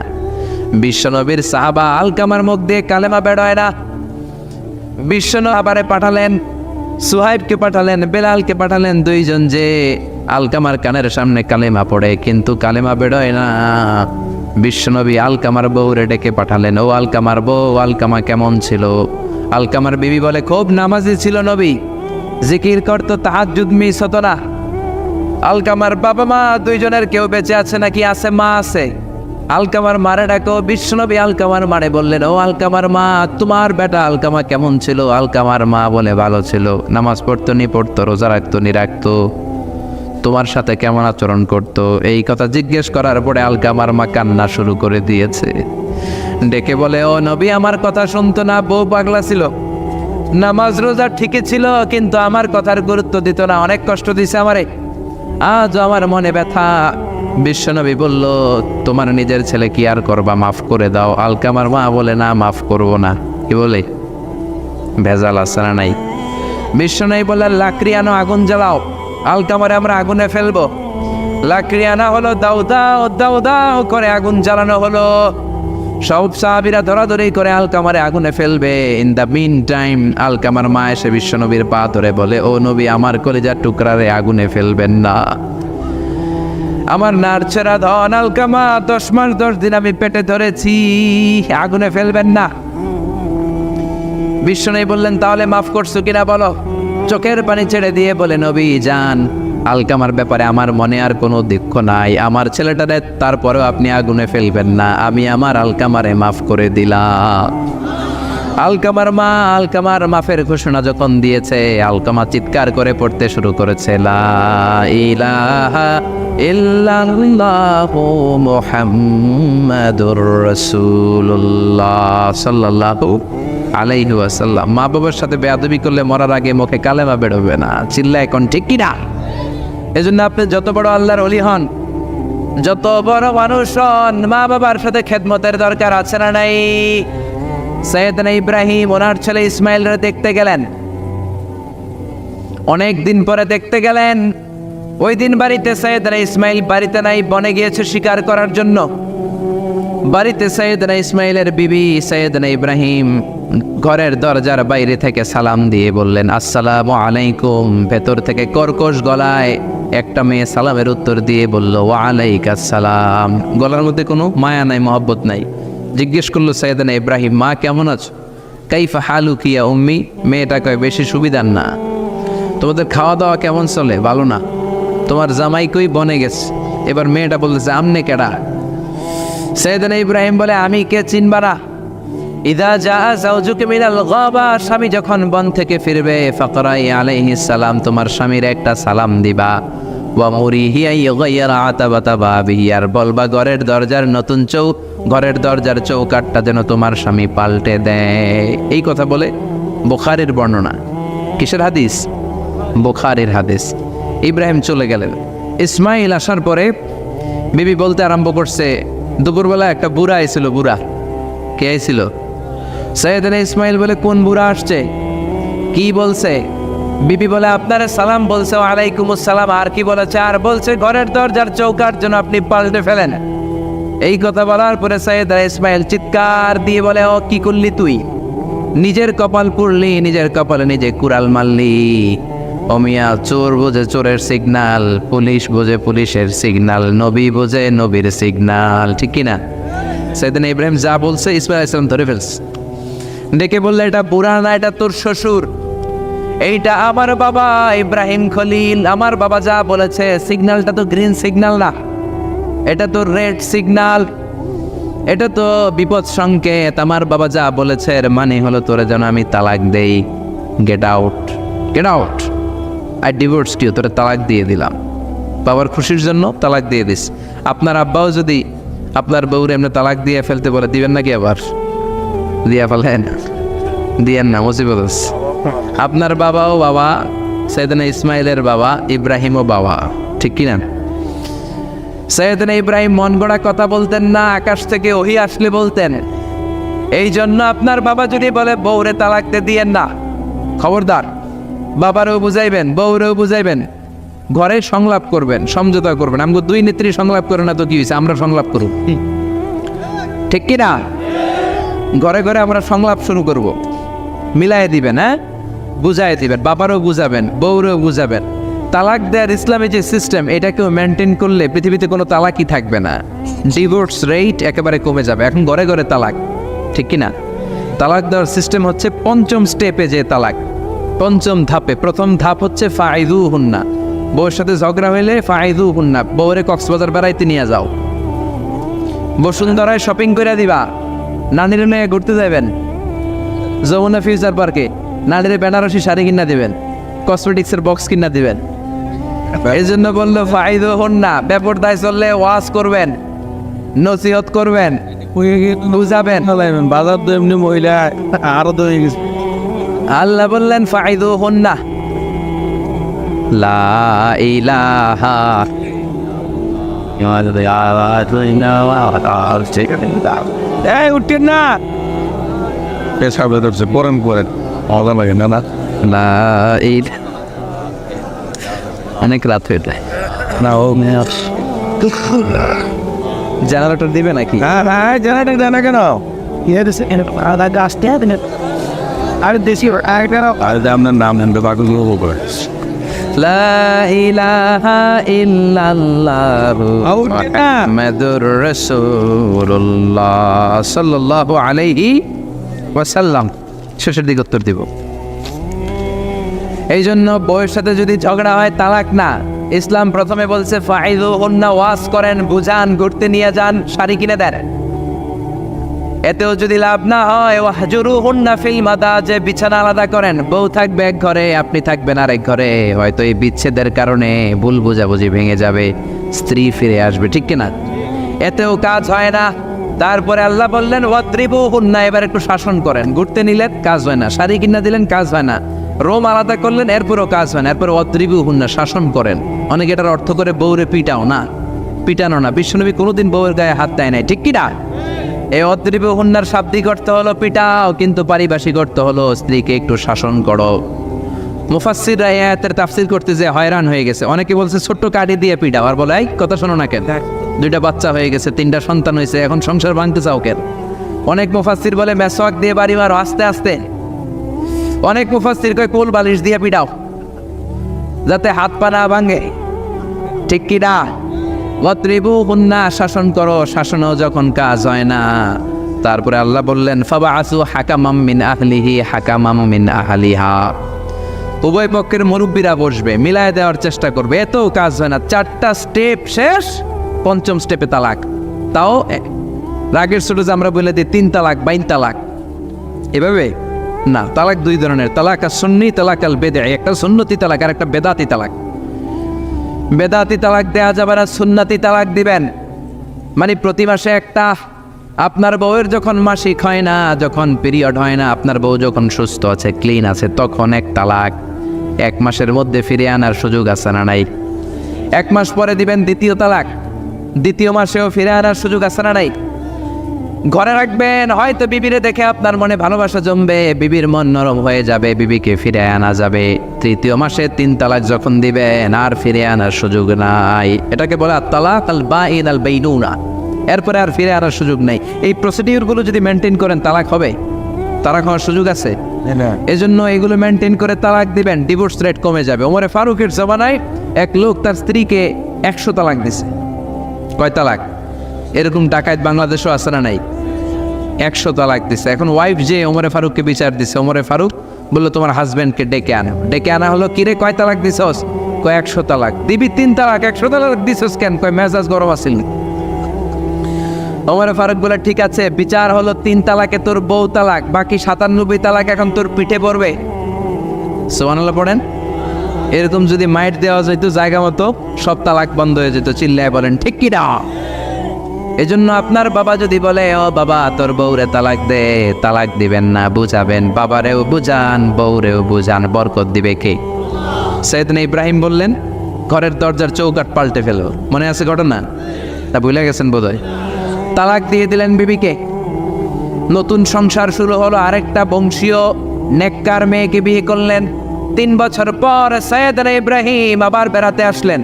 বিশ্বনবীর সাহাবা আলকামার মুখ দিয়ে কালেমা বের হয় না। বিশ্বনবী আবারে পাঠালেন, সুহাইবকে পাঠালেন, বেলালকে পাঠালেন, 2 জন যে আলকামার কানের সামনে কালেমা পড়ে, কিন্তু কালেমা বেরোয় না। বিশ্বনবী আলকামার বউরে ডেকে পাঠালেন, ও আলকামার বউ, আলকামা কেমন ছিল? আলকামার বিবি বলে খুব নামাজি ছিল নবী, জিকির করতো, তাহাজ্জুদ মিস হতো না। আলকামার বাবা মা 2 জনের কেউ বেঁচে আছে নাকি? আছে, মা আছে। আলকামার মারে ডাকো। বিশ্বনবী আলকামার মারে বললেন, ও আলকামার মা, তোমার বেটা আলকামা কেমন ছিল? আলকামার মা বলে ভালো ছিল, নামাজ পড়তো নি পড়তো, রোজা রাখতো নি রাখতো, তোমার সাথে কেমন আচরণ করতো? এই কথা জিজ্ঞেস করার পরে আলকামার মা কান্না শুরু করে দিয়েছে। ডেকে বলে, ও নবী আমার কথা শুনতো না, বউ পাগলা ছিল, নামাজ রোজা ঠিকই ছিল, কিন্তু আমার কথার গুরুত্ব দিত না, অনেক কষ্ট দিছে আমারে। আজ আমার মনে ব্যথা। বিশ্বনবী বলল, তোমার নিজের ছেলে কি আর করবা, মাফ করে দাও। আলকামার মা বলে, না মাফ করব না। কি বলে? ভেজাল আছে না নাই? বিশ্বনবী বললেন, লাকড়ি আনো, আগুন জ্বালাও, আলকামারে আমরা আগুনে ফেলবো। লাকড়ি আনা হলো, দাও দাও দাও দাও করে আগুন জ্বালানো হলো। সব সাহাবীরা ধরাধরি করে আলকামারে আগুনে ফেলবে। ইন দ্য মিন টাইম আলকামার মা এসে বিশ্বনবীর পা ধরে বলে, ও নবী, আমার কলিজার টুকরারে আগুনে ফেলবেন না। আমার নারছেরা ধন আলকামা, 10 মাস 10 দিন আমি পেটে ধরেছি, আগুনে ফেলবেন না। বিশ্বনবী বললেন, তাহলে মাফ করছো কিনা বলো। চোখের পানি ছেড়ে দিয়ে বলে, নবী যান, আলকামার ব্যাপারে আমার মনে আর কোনো দুঃখ নাই, আমার ছেলেটারে তারপরেও আপনি আগুনে ফেলবেন না, আমি আমার আলকামারে মাফ করে দিলাম। আলকামার মা আলকামার মাফের ঘোষণা যখন দিয়েছে, আলকামা চিৎকার করে পড়তে শুরু করেছে, লা ইলাহা ইল্লাল্লাহু মুহাম্মাদুর রাসূলুল্লাহ সাল্লাল্লাহু আলাইহি ওয়াসাল্লাম। মা বাবার সাথে বেয়াদবি করলে মরার আগে মুখে কালেমা বেরোবে না। চিল্লা এখন ঠিক কিনা? এজন্য আপনি যত বড় আল্লাহর ওলি হন, যত বড় মানুষ হন, মা বাবার সাথে খেদমতের দরকার আছে না নাই? সৈয়দনা ইব্রাহিম ওনার ছেলে ইসমাইলরে দেখতে গেলেন, অনেক দিন পরে দেখতে গেলেন। ওই দিন বাড়িতে সৈয়দনা ইসমাইল বাড়িতে নাই, বনে গিয়েছে শিকার করার জন্য। বাড়িতে সৈয়দনা ইসমাইলের বিবি সৈয়দনা ইব্রাহিম ঘরের দরজার বাইরে থেকে সালাম দিয়ে বললেন, আসসালামু আলাইকুম। ভেতর থেকে কর্কশ গলায় একটা মেয়ে সালামের উত্তর দিয়ে বলল, ওয়া আলাইকাস সালাম। গলার মধ্যে কোনো মায়া নাই, মহব্বত নাই। জিজ্ঞেস করলো সৈয়দনা ইব্রাহিম, মা কেমন আছো? কাইফা হালুকি ইয়া উম্মি। মেয়েটা কয়, বেশি সুবিধার না। তোমাদের খাওয়া দাওয়া কেমন চলে? ভালো না। তোমার জামাই কই? বনে গেছে। এবার মেয়েটা বলতেছে, আমনে কেডা? সৈয়দনা ইব্রাহিম বলে, আমি কে চিনবা না? ইদা জা যাওজুকা মিনাল গাবা, স্বামী যখন বন থেকে ফিরবে, ফাকরাই আলাইহিস সালাম, তোমার স্বামীর একটা সালাম দিবা। ওয়া মুরিহি আইগাইরা আতাবাতা বাবিহি, আর বলবা ঘরের দরজার নতুন ঘরের দরজার চৌকাটটা যেন তোমার স্বামী পাল্টে দেয়। এই কথা বলে বুখারীর বর্ণনা। কিসের হাদিস? বুখারীর হাদিস। ইব্রাহিম চলে গেলেন। ইসমাইল আসার পরে বিবি বলতে আরম্ভ করছে, দুপুরবেলা একটা বুড়া আইছিল। বুড়া কে আইছিল? সৈয়দনা ইসমাইল বলে, কোন বুড়া আসছে? কি বলছে? বিবি বলে, আপনার সালাম বলছে। ওয়ালাইকুম আসসালাম। আর কি বলেছে? আর বলছে ঘরের দরজার চৌকাট যেন আপনি পাল্টে ফেলেন। এই কথা বলার পরে সৈয়দনা ইসমাইল চিৎকার দিয়ে বলে, ও কি করলি তুই? নিজের কপাল পুড়লি, নিজের কপালে নিজে কুড়াল মারলি। অমিয়া, চোর বোঝে চোরের সিগনাল, পুলিশ বোঝে পুলিশের সিগনাল, নবী বোঝে নবীর সিগনাল। ঠিক কিনা? সৈয়দনা ইব্রাহিম যা বলছে ইসমাইল আলাইহিস সালাম ধরে ফেলছে। ডেকে বললে, এটা বুড়া না, এটা তোর শ্বশুর, এইটা আমার বাবা ইব্রাহিম খলিল। আমার বাবা যা বলেছে, সিগন্যালটা তো গ্রিন সিগন্যাল না, এটা তো রেড সিগন্যাল, এটা তো বিপদ সংকেত। আমার বাবা যা বলেছে এর মানে হলো তোরে যেন আমি তালাক দেই। Get out, get out, I divorce you, তোরে তালাক দিয়ে দিলাম। বাবার খুশির জন্য তালাক দিয়ে দিস। আপনার আব্বাও যদি আপনার বউরে এমনি তালাক দিয়ে ফেলতে বলে, দিবেন নাকি? আবার দিয়া ফেলেন, দিয়েন না, মুসিবত। আপনার বাবাও বাবা, সৈয়দনা ইসমাইলের বাবা, ইব্রাহিমও বাবা। ঠিক কিনা? সৈয়দনা ইব্রাহিম মন গড়া কথা বলতেন না, আকাশ থেকে ওহী আসলে বলতেন। এই জন্য আপনার বাবা যদি বলে বউরে তালাক দিয়েন না, খবরদার, বাবারেও বুঝাইবেন, বউরেও বুঝাইবেন, ঘরে সংলাপ করবেন, সমঝোতা করবেন। আমাকে দুই নেত্রী সংলাপ করে না তো কি হয়েছে, আমরা সংলাপ করব। ঠিক কিনা? ঘরে ঘরে আমরা সংলাপ শুরু করব। মিলাই দিবেন, হ্যাঁ, বুঝাই দিবেন, বাবারও বুঝাবেন, বউরেও বুঝাবেন। তালাক দেওয়ার ইসলামী যে সিস্টেম, এটাকেও মেনটেন করলে পৃথিবীতে কোনো তালাকই থাকবে না। ডিভোর্স রেট একেবারে কমে যাবে। এখন ঘরে ঘরে তালাক। ঠিক কিনা? তালাক দেওয়ার সিস্টেম হচ্ছে পঞ্চম স্টেপে যে তালাক, পঞ্চম ধাপে। প্রথম ধাপ হচ্ছে ফাইদুহুন্না, বউয়ের সাথে ঝগড়া হইলে ফাইদুহুন্না, বউরে কক্সবাজার বেড়াইতে নিয়ে যাও, বসুন্ধরায় শপিং করে দিবা, নানির নিয়ে ঘুরতে যাবেন, যমুনা ফিউচার পার্কে নানির বেনারসি শাড়ি কিনা দিবেন, কসমেটিক্সের বক্স কিনা দিবেন। এই জন্য বললো ফাইদুহুন্না, বেপরদায় চললে ওয়াজ করবেন, নসিহত করবেন, বুঝাবেন। বাজার তো এমনি মহিলা আরো তো হয়ে গেছে। আল্লাহ বললেন ফাইদুহুন্না লা ইলাহা এই উঠেন না পড়েন পড়েন মজা লাগে না না লা ইলাহা অনেক রাত হয়ে যায় না ও জেনারেটর দিবে নাকি জানা জানা কেন আরে দেশি আর আপনার নাম নেন বাকি করে লা ইলাহা ইল্লাল্লাহু মুহাম্মাদুর রাসূলুল্লাহ সাল্লাল্লাহু আলাইহি ওয়াসাল্লাম। শেষের দিকে উত্তর দিব। এই জন্য বউয়ের সাথে যদি ঝগড়া হয় তালাক না, ইসলাম প্রথমে বলছে ফাইদুহুন্না, ওয়াজ করেন, বুঝান, ঘুরতে নিয়ে যান, শাড়ি কিনে দেন। এতেও যদি লাভ না হয় ওয়াহজুরুহুন্না ফিল মাদাজি, বিছানা আলাদা করেন, বউ থাকবে এক ঘরে, আপনি থাকবেন আরেক ঘরে। হয়তো এই বিচ্ছেদের কারণে ভুল বোঝাবুঝি ভেঙে যাবে, স্ত্রী ফিরে আসবে, ঠিক কিনা? এতেও কাজ হয় না। তারপরে আল্লাহ বললেন ওয়াদ্রিবুহুন্না, এবার একটু শাসন করেন। ঘুরতে নিলেন, কাজ হয় না। শাড়ি কিনা দিলেন, কাজ হয় না। রোম আলাদা করলেন, এরপরও কাজ হয় না। এরপর ওয়াদ্রিবুহুন্না, শাসন করেন। অনেকে এটার অর্থ করে বউরে পিটাও না, পিটানো না। বিশ্বনবী কোনোদিন বউয়ের গায়ে হাত দেয় নাই, ঠিক কিনা? এই অদ্রিবুহুন্নার শাব্দিক অর্থ হলো পিটাও, কিন্তু পারিভাষিক অর্থ হলো স্ত্রীকে একটু শাসন করো। মুফাসসিররা এই আয়াতের তাফসীর করতে যে হয়রান হয়ে গেছে। অনেকে বলছে ছোট্ট কাঠি দিয়ে পিটাও, আর বলে এই কথা শোনো না কেন, দুইটা বাচ্চা হয়ে গেছে, 3টা সন্তান হয়েছে, এখন সংসার ভাঙতে চাও কেন? অনেক মুফাসসির বলে মেসওয়াক দিয়ে বাড়ি মারো আস্তে আস্তে। অনেক মুফাসসির কয় কোল বালিশ দিয়ে পিটাও, যাতে হাত পা না ভাঙে, ঠিক কি না? ওয়াদ্রিবুহুন্না, শাসন করো। শাসনও যখন কাজ হয় না, তারপরে আল্লাহ বললেন ফাবাআসু হাকামাম মিন আহলিহি হাকামাম মিন আহলিহা, উভয় পক্ষের মুরব্বীরা বসবে, মিলায় দেওয়ার চেষ্টা করবে। এতেও কাজ হয় না। 4টা স্টেপ শেষ, 5ম স্টেপে তালাক। তাও রাগের ছোট যে আমরা বলে দিই 3 তালাক 22 তালাক, এভাবে না। তালাক 2 ধরনের, তালাক আর সুন্নি, তালাক আল বেদঈ। একটা সুন্নতি তালাক আর একটা বেদাতি তালাক। বেদাতি তালাক দেয়া যাবে না, সুন্নতি তালাক দিবেন। মানে প্রতি মাসে একটা, আপনার বউয়ের যখন মাসিক হয় না, যখন পিরিয়ড হয় না, আপনার বউ যখন সুস্থ আছে, ক্লিন আছে, তখন এক তালাক। 1 মাসের মধ্যে ফিরে আনার সুযোগ আছে না নাই? 1 মাস পরে দিবেন 2য় তালাক, 2য় মাসেও ফিরে আনার সুযোগ আছে না নাই? ঘরে রাখবেন, হয়তো বিবিরে দেখে আপনার মনে ভালোবাসা জমবে, বিবির মন নরম হয়ে যাবে, বিবিকে ফিরে আনা যাবে। 3য় মাসে 3 তালাক যখন দিবেন, আর ফিরে আনার সুযোগ নাই। এটাকে বলে তালাক আল বাইন আল বাইনুনা। এরপরে আর ফিরে আনার সুযোগ নেই। এই প্রসিডিউরগুলো যদি মেনটেন করেন, তালাক হবে? তালাক হওয়ার সুযোগ আছে? এজন্য এগুলো মেনটেন করে তালাক দিবেন, ডিভোর্স রেট কমে যাবে। ওমরে ফারুকের জমানায় এক লোক তার স্ত্রীকে 100 তালাক দিছে। কয় তালাক? এরকম ডাকাত বাংলাদেশও আছে না নাই? 100 তালাক দিছে। এখন ওয়াইফ যে ওমরে ফারুককে বিচার দিছে, ওমরে ফারুক বললো তোমার হাজব্যান্ডকে ডেকে আনো। ডেকে আনা হলো, কিরে কয় তালাক দিছস? কয় 100 তালাক। দিবি 3 তালাক, 100 তালাক দিছস কেন? কয় মেজাজ গরম আছিল। ওমরে ফারুক বলে ঠিক আছে, বিচার হলো 3 তালাকে তোর বউ তালাক, বাকি 97 তালাক এখন তোর পিঠে পড়বে। সুবহানাল্লাহ পড়েন। এরকম যদি মাইট দেওয়া যেত জায়গা মতো, সব তালাক বন্ধ হয়ে যেত। চিল্লায় বলেন ঠিক কি না? এজন্য আপনার বাবা যদি বলে ও বাবা তোর বউরে তালাক দে, তালাক দিবেন না, বুঝাবেন। বাবারেও বুঝান, বউরেও বুঝান, বরকত দিবে কে? সাইয়েদনা ইব্রাহিম বললেন ঘরের দরজার চৌকাঠ পাল্টে ফেলো। মনে আছে ঘটনা? তা ভুলে গেছেন বোধহয়। তালাক দিয়ে দিলেন বিবিকে। নতুন সংসার শুরু হলো। আরেকটা বংশীয় নেককার মেয়েকে বিয়ে করলেন। 3 বছর পর সাইয়েদনা ইব্রাহিম আবার বেড়াতে আসলেন।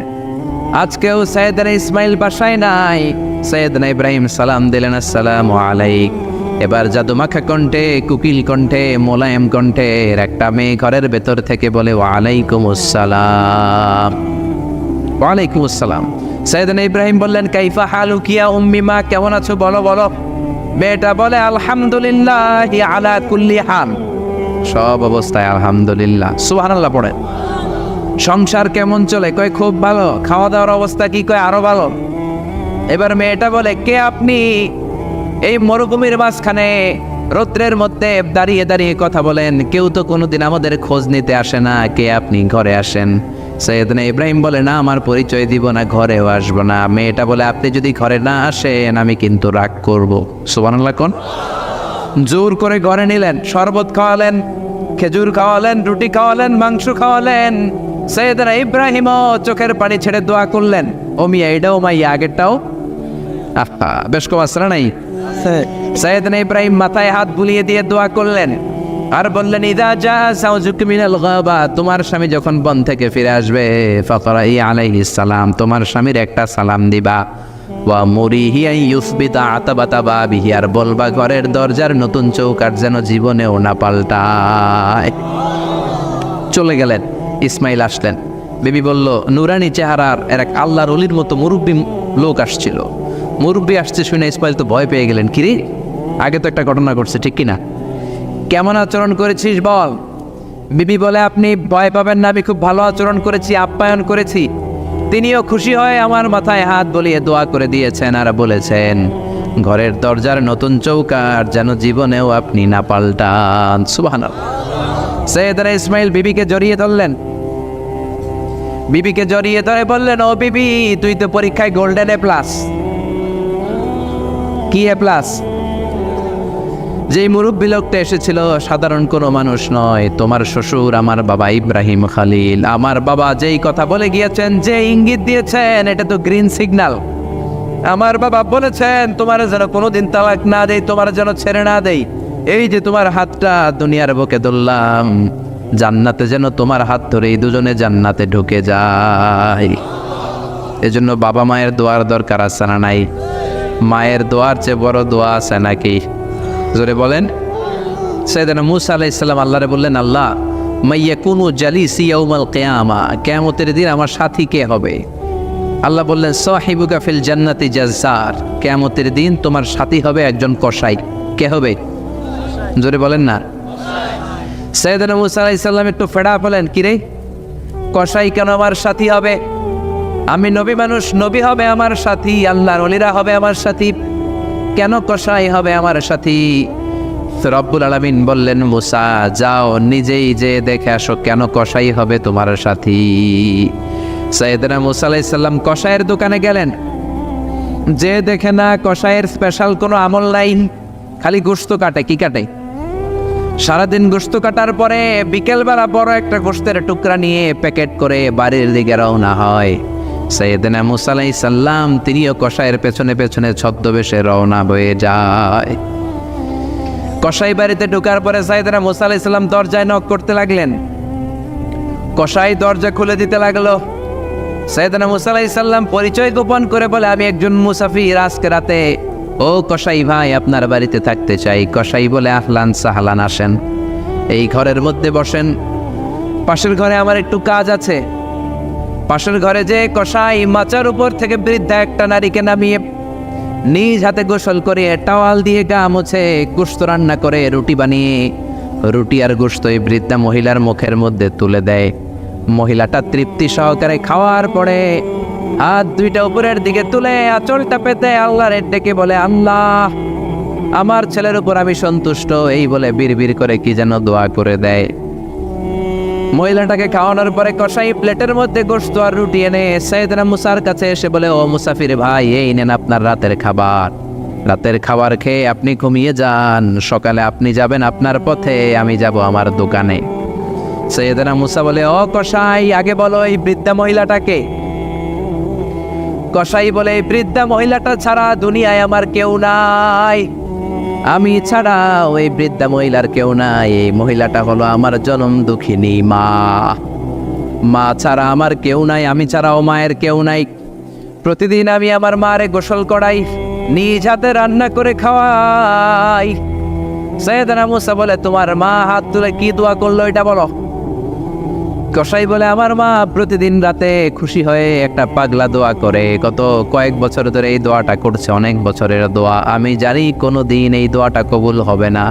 আজকেও সাইয়েদনা ইসমাইল বাসায় নাই। সাইয়েদনা ইব্রাহিম সালাম দিলেন, আসসালামু আলাইক। এবার জাদুমাখা কণ্ঠে, কুকিল কণ্ঠে, মোলায়েম কণ্ঠের একটা মেয়ে ঘরের ভেতর থেকে বলে ওয়ালাইকুম আসসালাম। ওয়ালাইকুম আসসালাম। সাইয়েদনা ইব্রাহিম বললেন কাইফা হালুকিয়া উম্মি, মা কেমন আছো বলো বলো। মেয়েটা বলে আলহামদুলিল্লাহ আলা কুল্লি হাল, সব অবস্থায় আলহামদুলিল্লাহ। সুবহানাল্লাহ পড়েন। সংসার কেমন চলে? কয় খুব ভালো। খাওয়া দাওয়ার অবস্থা কি? কয় আরো ভালো। এবার মেয়েটা বলে কে আপনি? এই মরুভূমির মাঝখানে রৌদ্রের মধ্যে দাঁড়িয়ে দাঁড়িয়ে কথা বলেন, কেউ তো কোনোদিন আমাদের খোঁজ নিতে আসে না, কে আপনি? ঘরে আসেন। সাইয়েদনা ইব্রাহিম বলে না, আমার পরিচয় দিব না, ঘরেও আসবো না। মেয়েটা বলে আপনি যদি ঘরে না আসেন আমি কিন্তু রাগ করব। সুবহানাল্লাহ কোন। জোর করে ঘরে নিলেন, শরবত খাওয়ালেন, খেজুর খাওয়ালেন, রুটি খাওয়ালেন, মাংস খাওয়ালেন। সৈয়দনা ইব্রাহিমও চোখের পানি ছেড়ে দোয়া করলেন। ও মিয়া, এটাও মাইয়া আগেরটাও। আহা, বেশ কম আসরা নাই। সৈয়দনা ইব্রাহিম মাথায় হাত বুলিয়ে দিয়ে দোয়া করলেন আর বললেন, ইদা জা সাউজুক মিনাল গাবা, তোমার স্বামী যখন বন থেকে ফিরে আসবে, ফাকরাই আলাইহিস সালাম, তোমার স্বামীর একটা সালাম দিবা। ওয়া মুরিহি আন ইউসবিতা আতাবাতা বাবিহি, আর বলবা ঘরের দরজার নতুন চৌকাঠ যেন জীবনেও না পাল্টায়। চলে গেলেন। ইসমাইল আসলেন। বিবি বলল, নুরানি চেহারার এক আল্লাহর ওলির মতো মুরব্বী লোক আসছিল। মুরব্বী আসছে শুনে ইসমাইল তো ভয় পেয়ে গেলেন। কিরে, আগে তো একটা ঘটনা ঘটছে, ঠিক কিনা? কেমন আচরণ করেছিস বল। বিবি বলে, আপনি ভয় পাবেন না, আমি খুব ভালো আচরণ করেছি, আপ্যায়ন করেছি। তিনিও খুশি হয়ে আমার মাথায় হাত বলিয়ে দোয়া করে দিয়েছেন আর বলেছেন, ঘরের দরজার নতুন চৌকাঠ যেন জীবনেও আপনি না পাল্টান। সুবহানাল্লাহ। সৈয়দনা ইসমাইল বিবিকে জড়িয়ে ধরলেন। বিবিকে জড়িয়ে ধরে বললেন, ও বিবি, তুই তো পরীক্ষায় গোল্ডেন এ প্লাস। কি এ প্লাস? যেই মুরব্বী লোকটা এসেছিল সাধারণ কোনো মানুষ নয়, তোমার শ্বশুর আমার বাবা ইব্রাহিম খালিল। আমার বাবা যেই কথা বলে গিয়েছেন, যে ইঙ্গিত দিয়েছেন, এটা তো গ্রিন সিগন্যাল। আমার বাবা বলেছেন তোমার যেন কোনোদিন তালাক না দেই, তোমার যেন ছেড়ে না দেই। এই যে তোমার হাতটা দুনিয়ার বুকে ধরলাম, জান্নাতে যেন তোমার হাত ধরে এই দুজনে জান্নাতে ঢুকে যায়। এজন্য বাবা মায়ের দোয়ার দরকার আছে না নাই? মায়ের দোয়ার চেয়ে বড় দোয়া আছে নাকি? জোরে বলেন। সাইয়েদনা মূসা আলাইহিস সালাম আল্লাহরে বললেন, আল্লাহ, মাইয়াকুনু জালিসি ইয়াউমাল কিয়ামা, কিয়ামতের দিন আমার সাথী কে হবে? আল্লাহ বললেন, সাহিবুকা ফিল জান্নাতি জাজ্জার, কিয়ামতের দিন তোমার সাথী হবে একজন কসাই। কে হবে? জোরে বলেন না। সাইয়েদনা মূসা আলাইহিস সালাম একটু ফেড়া বলেন, কিরে, কসাই কেন আমার সাথী হবে? আমি নবী মানুষ, নবী হবে আমার সাথী, আল্লাহর ওলিরা হবে আমার সাথী, কেন কসাই হবে আমার সাথী? রব্বুল আলামিন বললেন, মুসা যাও নিজেই যে দেখে আসো কেন কসাই হবে তোমার সাথী। সাইয়েদনা মুসা আলাইহিস সালাম কসাইয়ের দোকানে গেলেন। যে দেখে না কসাইয়ের স্পেশাল কোনো আমল নাই, খালি গোশত কাটে। কি কাটে? সারাদিন গোশত কাটার পরে বিকেলবেলা বড় একটা গোশতের টুকরা নিয়ে প্যাকেট করে বাড়ির দিকে রওনা হয়। সাইয়েদনা মুসা আলাইহিস সালাম তিনিও কসাইয়ের পেছনে পেছনে ছদ্মবেশে রওনা হয়ে যায়। কসাই বাড়িতে ঢোকার পরে সাইয়েদনা মুসা আলাইহিস সালাম দরজায় নক করতে লাগলেন। কসাই দরজা খুলে দিতে লাগলো। সাইয়েদনা মুসা আলাইহিস সালাম পরিচয় গোপন করে বলে, আমি একজন মুসাফির, আজকে রাতে ও কসাই ভাই আপনার বাড়িতে থাকতে চাই। কসাই বলে, আহলান সাহলান, আসেন, এই ঘরের মধ্যে বসেন, পাশের ঘরে আমার একটু কাজ আছে। পাশের ঘরে যে কসাই মাচার উপর থেকে বৃদ্ধা একটা নারীকে নামিয়ে নিজ হাতে গোসল করে টাওয়াল দিয়ে গা মুছে গোশত রান্না করে রুটি বানিয়ে রুটি আর গোশত এই বৃদ্ধা মহিলার মুখের মধ্যে তুলে দেয়। মহিলাটা তৃপ্তি সহকারে খাওয়ার পরে হাত দুইটা উপরের দিকে তুলে আঁচলটা পেতে আল্লাহর ডেকে বলে, আল্লাহ, আমার ছেলের উপর আমি সন্তুষ্ট, এই বলে বিড়বিড় করে কি যেন দোয়া করে দেয়। মহিলাটাকে খাওয়ানোর পরে কসাই প্লেটের মধ্যে গোশত আর রুটি এনে সাইয়েদনা মুসার কাছে এসে বলে, ও মুসাফির ভাই, এই নেন আপনার রাতের খাবার। রাতের খাবার খেয়ে আপনি ঘুমিয়ে যান, সকালে আপনি যাবেন আপনার পথে, আমি যাব আমার দোকানে। সাইয়েদনা মুসা বলে, ও কসাই, আগে বলো এই বৃদ্ধা মহিলাটাকে। কসাই বলে, এই বৃদ্ধা মহিলাটা ছাড়া দুনিয়ায় আমার কেউ নাই, আমি ছাড়া ওই বৃদ্ধা মহিলার কেউ নাই। এই মহিলাটা হলো আমার জনম দুঃখিনী মা। মা ছাড়া আমার কেউ নাই, আমি ছাড়াও মায়ের কেউ নাই। প্রতিদিন আমি আমার মারে গোসল করাই, নিজ হাতে রান্না করে খাওয়াই। সাইয়েদনা মুসা বলে, তোমার মা হাত তুলে কি দোয়া করলো এটা বলো। কসাই বলে, আমার মা প্রতিদিন রাতে খুশি হয়ে একটা পাগলা দোয়া করে, গত কয়েক বছর ধরে এই দোয়াটা করছে, অনেক বছরের দোয়া, আমি জানি কোনো দিন এই দোয়াটা কবুল হবে না।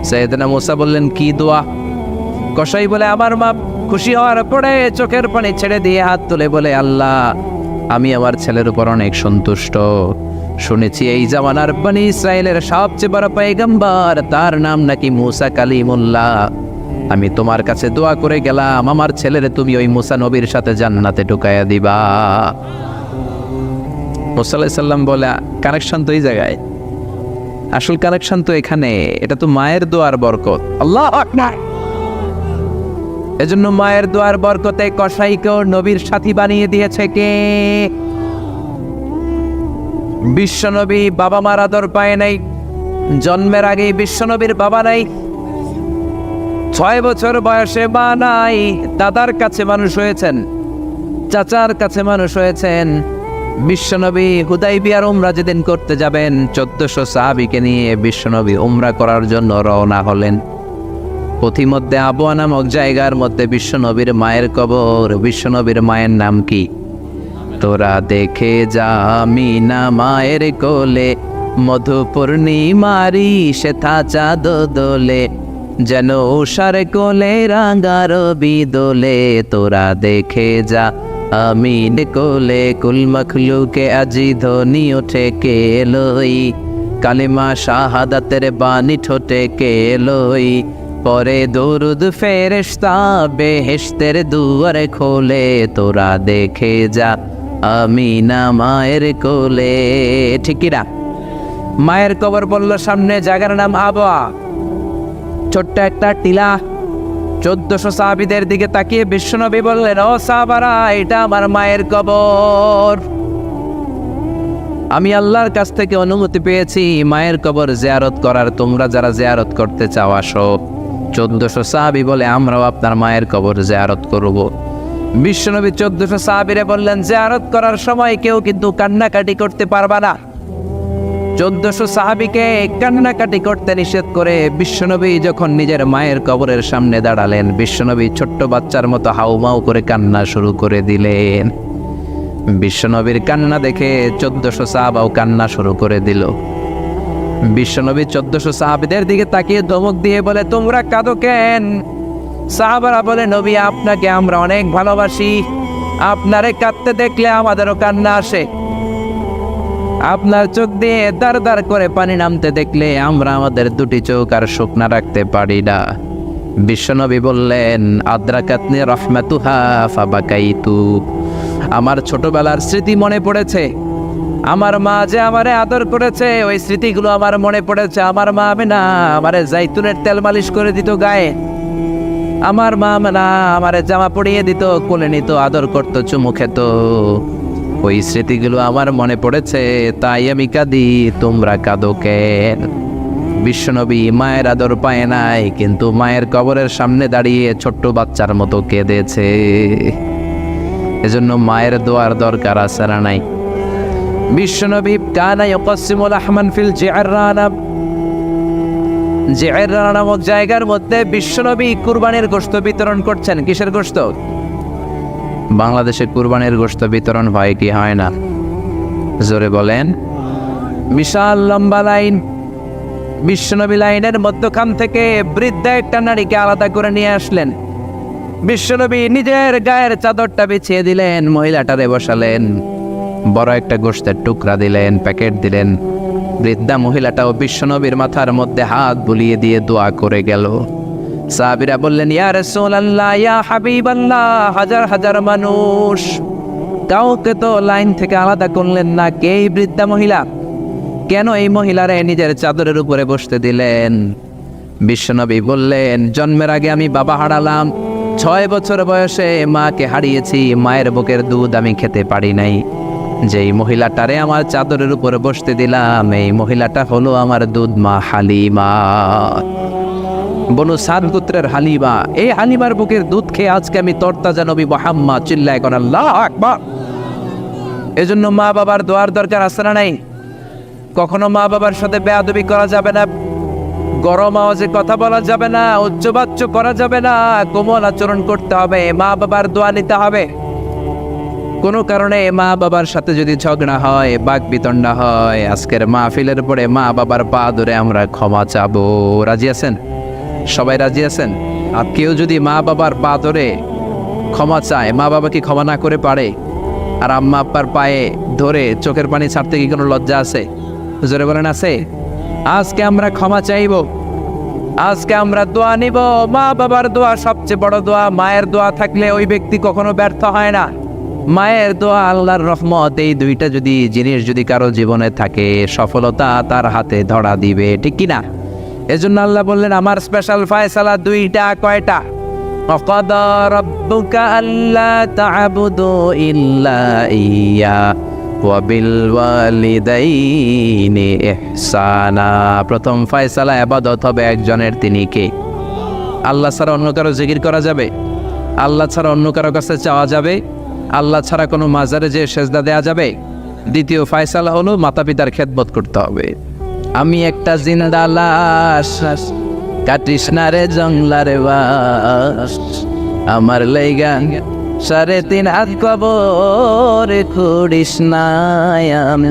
সাইয়েদনা মুসা বললেন, কি দোয়া? কসাই বলে, আমার মা খুশি হওয়ার পরে চোখের পানি ছেড়ে দিয়ে হাত তুলে বলে, আল্লাহ, আমি আমার ছেলের উপর অনেক সন্তুষ্ট। শুনেছি এই জামানার বনি ইসরায়েলের সবচেয়ে বড় পয়গম্বর, তার নাম নাকি মুসা কালিমুল্লাহ। আমি তোমার কাছে দোয়া করে গেলাম, আমার ছেলেরে তুমি ওই মুসা নবীর সাথে জান্নাতে ঢুকাইয়া দিবা। মুসা আলাইহিস সালাম বলে, কানেকশন তো এই জায়গায়, আসল কানেকশন তো এখানে, এটা তো মায়ের দোয়ার বরকত। আল্লাহু আকবার। এজন্য মায়ের দোয়ার বরকতে কসাইকেও নবীর সাথী বানিয়ে দিয়েছে কে? বিশ্বনবী বাবা মার আদর পায় নাই, জন্মের আগেই বিশ্বনবীর বাবা নাই, 6 বছর বয়সে মা নাই, দাদার কাছে মানুষ হয়েছেন, চাচার কাছে মানুষ হয়েছেন। বিশ্বনবী হুদাইবিয়ার উমরা যেদিন করতে যাবেন 1400 সাহাবীকে নিয়ে বিশ্বনবী উমরা করার জন্য রওনা হলেন। পথিমধ্যে আবওয়া নামক জায়গার মধ্যে বিশ্বনবীর মায়ের কবর। বিশ্বনবীর মায়ের নাম কি? তোরা দেখে যা মিনা মায়ের কোলে, মধু পূর্ণিমারি সেথা চাঁদ দোলে, যেন উষার কোলে রাঙার বিদোলে। তোরা দেখে যা আমিন কোলে, কুল মখলুকে আজি ধ্বনি ওঠে কে লই, কালিমা শাহাদাতের বাণী ঠোঁটে কে লই। পরে দরুদ ফেরেশতা বেহেশতের দুয়ার খোলে, তোরা দেখে যা আমিনা মায়ের কোলে। ঠিক কি না? মায়ের কবর বলল সামনে, জায়গার নাম আবওয়া, ছোট্ট একটা টিলা। 1400 সাহাবীদের দিকে তাকিয়ে বিশ্বনবী বললেন, ও সাহাবারা, এটা আমার মায়ের কবর। আমি আল্লাহর কাছ থেকে অনুমতি পেয়েছি মায়ের কবর জিয়ারত করার। তোমরা যারা জিয়ারত করতে চাও আসো। 1400 সাহাবী বলে, আমরাও আপনার মায়ের কবর জিয়ারত করব। বিশ্বনবী 1400 সাহাবীরে বললেন, জিয়ারত করার সময় কেউ কিন্তু কান্নাকাটি করতে পারবা না। 1400 সাহাবীকে কান্নাকাটি করতে নিষেধ করে বিশ্বনবী যখন নিজের মায়ের কবরের সামনে দাঁড়ালেন, বিশ্বনবী ছোট্ট বাচ্চার মতো হাউমাউ করে কান্না শুরু করে দিলেন। বিশ্বনবীর কান্না দেখে 1400 সাহাবাও কান্না শুরু করে দিল। বিশ্বনবী 1400 সাহাবীদের দিকে তাকিয়ে ধমক দিয়ে বলে, তোমরা কাঁদো কেন? সাহাবারা বলে, নবী, আপনাকে আমরা অনেক ভালোবাসি, আপনারে কাঁদতে দেখলে আমাদেরও কান্না আসে, আপনার চোখ দিয়ে দার দার করে পানি নামতে দেখলে আমরা আমাদের দুটি চোখ আর শুকনা রাখতে পারি না। বিশ্বনবী বললেন, আদ্রাকাতনি রহমাতুহা ফাবাকাইতু, আমার ছোটবেলার স্মৃতি মনে পড়েছে। আমার মা যে আমারে আদর করেছে, ওই স্মৃতিগুলো আমার মনে পড়েছে। আমার মা না আমারে জাইতুনের তেল মালিশ করে দিত গায়ে, আমার মা না আমারে জামা পরিয়ে দিত, কোলে নিত, আদর করতো, চুমু খেত। ওই স্মৃতিগুলো আমার মনে পড়েছে, তাই আমি কাঁদি। তোমরা কাঁদো কেন? বিশ্বনবী মায়ের আদর পায় নাই, কিন্তু মায়ের কবরের সামনে দাঁড়িয়ে ছোট্ট বাচ্চার মতো কেঁদেছে। এজন্য মায়ের দোয়ার দরকার আছে না নাই? বিশ্বনবী কানা ইয়াকসিমুল আহমান ফিল জিআররানা, জিআররানা নামক জায়গার মধ্যে বিশ্বনবী কুরবানির গোশত বিতরণ করছেন। কিসের গোশত? বাংলাদেশে কুরবানির গোশত বিতরণ হয় কি হয় না? জোরে বলেন। বিশাল লম্বা লাইন। বিশ্বনবী লাইনের মধ্যখান থেকে বৃদ্ধা একটা নারীকে আলাদা করে নিয়ে আসলেন। বিশ্বনবী নিজের গায়ের চাদরটা বিছিয়ে দিলেন, মহিলাটারে বসালেন, বড় একটা গোশতের টুকরা দিলেন, প্যাকেট দিলেন। বৃদ্ধা মহিলাটাও বিশ্বনবীর মাথার মধ্যে হাত বুলিয়ে দিয়ে দোয়া করে গেল। সাহাবীরা বললেন, ইয়া রাসূলুল্লাহ, ইয়া হাবিবাল্লাহ, হাজার হাজার মানুষ, কাউকে তো লাইন থেকে আলাদা করলেন না। কে এই বৃদ্ধা মহিলা? কেন এই মহিলারে নিজের চাদরের উপরে বসতে দিলেন? বিশ্বনবী বললেন, জন্মের আগে আমি বাবা হারালাম, 6 বছর বয়সে মাকে হারিয়েছি, মায়ের বুকের দুধ আমি খেতে পারি নাই। যেই মহিলাটারে আমার চাদরের উপরে বসতে দিলাম, এই মহিলাটা হলো আমার দুধ মা হালিমা, বনু সাদ গোত্রের হালিমা। এই হালিমার বুকের দুধ খেয়ে আজকে আমি তরতাজা নবী মুহাম্মদ। চিল্লায় কোন আল্লাহু আকবার। এজন্য মা বাবার দোয়ার দরকার আছে না নাই? কখনো মা বাবার সাথে বেয়াদবি করা যাবে না, গরম আওয়াজে কথা বলা যাবে না, উচ্চবাচ্য করা যাবে না, কোমল আচরণ করতে হবে, মা বাবার দোয়া নিতে হবে। কোনো কারণে মা বাবার সাথে যদি ঝগড়া হয়, বাক বিতণ্ডা হয়, আজকের মাহফিলের পরে মা বাবার পা ধরে আমরা ক্ষমা চাবো। রাজি আছেন? সবাই রাজি আছেন? আর কেউ যদি মা বাবার পা ধরে ক্ষমা চায়, মা বাবা কি ক্ষমা না করে পারে? আর আম্মা আব্বার পায়ে ধরে চোখের পানি ছাড়তে কি কোনো লজ্জা আছে? জোরে বলেন, আছে? আজকে আমরা ক্ষমা চাইব, আজকে আমরা দোয়া নিব। মা বাবার দোয়া সবচেয়ে বড় দোয়া। মায়ের দোয়া থাকলে ওই ব্যক্তি কখনো ব্যর্থ হয় না। মায়ের দোয়া, আল্লাহর রহমত, এই দুইটা যদি জিনিস যদি কারো জীবনে থাকে, সফলতা তার হাতে ধরা দিবে। ঠিক কিনা? এজন্য আল্লাহ বললেন, আমার স্পেশাল ফয়সালা দুইটা। কয়টা? وقضى ربك ألا تعبدوا إلا إياه وبالوالدين إحسانا। প্রথম ফয়সালা ইবাদত হবে একজনের, তিনি কে? আল্লাহ ছাড়া অন্য কারো জিকির করা যাবে? আল্লাহ ছাড়া অন্য কারো কাছে চাওয়া যাবে? আল্লাহ ছাড়া কোনো মাজারে যে সেজদা দেয়া যাবে? দ্বিতীয় ফয়সালা হলো মাতা পিতার খেদমত করতে হবে। আমি একটা জিন্দা লাশ, কাটিস না রে জংলারে বাস, আমার লাইগা 3.5 হাত কবর খুঁড়িস না, আমি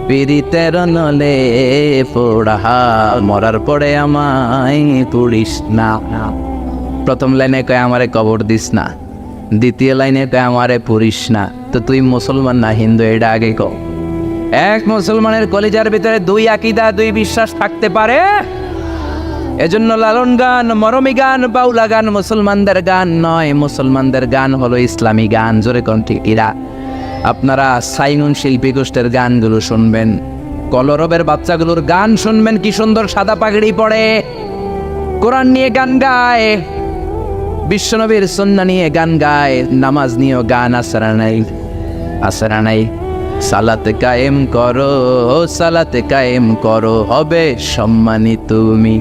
পীড়িতের নলে পোড়া, মরার পরে আমায় পুড়িস না। প্রথম লাইনে কয় আমারে কবর দিস না, দ্বিতীয় লাইনে কয় আমারে পুড়িস না। তো তুই মুসলমান না হিন্দু, এটা আগে কও। এক মুসলমানের কলিজার ভিতরে 2 আকীদা 2 বিশ্বাস থাকতে পারে? এজন্য লালন গান, মরমী গান, বাউলা গান মুসলমানদের গান নয়। মুসলমানদের গান হলো ইসলামী গান। জোরে কোন ঠিক এরা? আপনারা সাইনুন শিল্পী গোষ্ঠীর গানগুলো শুনবেন, কলরবের বাচ্চাগুলোর গান শুনবেন, কি সুন্দর সাদা পাগড়ি পরে কোরআন নিয়ে গান গায়, বিশ্বনবীর সুন্নাহ নিয়ে গান গায়, নামাজ নিয়েও গান আসরা নাই, আসরা নাই। সালাত কায়েম করো, সালাত কায়েম করো, হবে সম্মানী তুমি,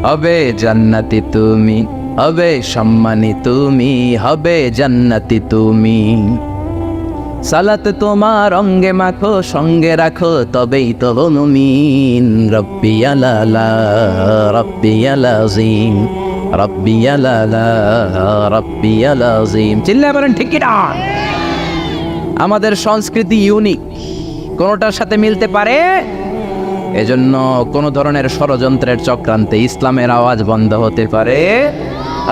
হবে জান্নাতি তুমি, হবে সম্মানী তুমি, হবে জান্নাতি তুমি। সালাত তোমার অঙ্গে মাখো, সঙ্গে রাখো, তবেই তো মুমিন। রব্বিয়াল আলা, রব্বিয়াল আযীম, রব্বিয়াল আলা, রব্বিয়াল আযীম। চিল্লায় বলেন ঠিক কি না? আমাদের সংস্কৃতি ইউনিক, কোনোটার সাথে মিলতে পারে। এজন্য কোনো ধরনের ষড়যন্ত্রের চক্রান্তে ইসলামের আওয়াজ বন্ধ হতে পারে।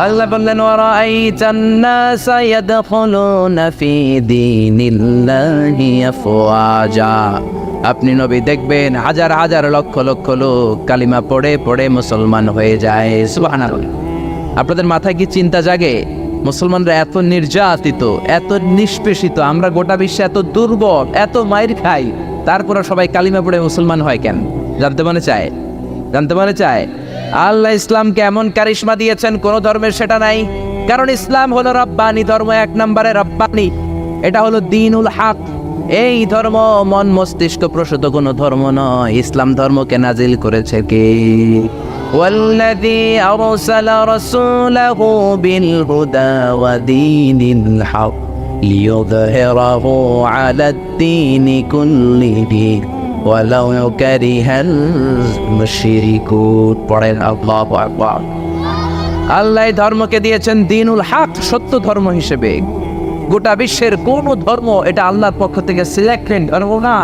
আল্লাহ বললেন ওয়ারাআইতান নাসা ইয়াদখুলুনা ফি দীনিল্লাহি আফওয়াজা। আপনি নবী দেখবেন হাজার হাজার লক্ষ লক্ষ লোক কালিমা পড়ে পড়ে মুসলমান হয়ে যায়। সুবহানাল্লাহ। আপনাদের মাথায় কি চিন্তা জাগে? মুসলমানরা এত নির্যাতিত, এত নিষ্পেষিত, আমরা গোটা বিশ্বে এত দুর্বল, এত মাইর খাই, তারপরে সবাই কালিমা পড়ে মুসলমান হয় কেন? জানতে মনে চায়? জানতে মনে চায়? আল্লাহ ইসলামকে এমন কারিশমা দিয়েছেন, কোন ধর্মের সেটা নাই। কারণ ইসলাম হলো রব্বানি ধর্ম, 1 নম্বরে রব্বানি। এটা হলো দ্বীনুল হক। এই ধর্ম মন মস্তিষ্ক প্রসূত কোনো ধর্ম নয়। ইসলাম ধর্মকে নাজিল করেছে কে? ওয়াল্লাযী আরসালা রাসূলাহু বিল হুদা ওয়া দীনিল হক লিইয়ুযহিরাহু আলাদ দীনি কুল্লিহি ওয়ালাউ কারিহাল মুশরিকুন। পড়েন আল্লাহু আকবার। আল্লাহ ধর্মকে দিয়েছেন দ্বীনুল হক, সত্য ধর্ম হিসেবে। গোটা বিশ্বের কোন ধর্ম এটা আল্লাহর পক্ষ থেকে সিলেক্টেড ধর্ম না,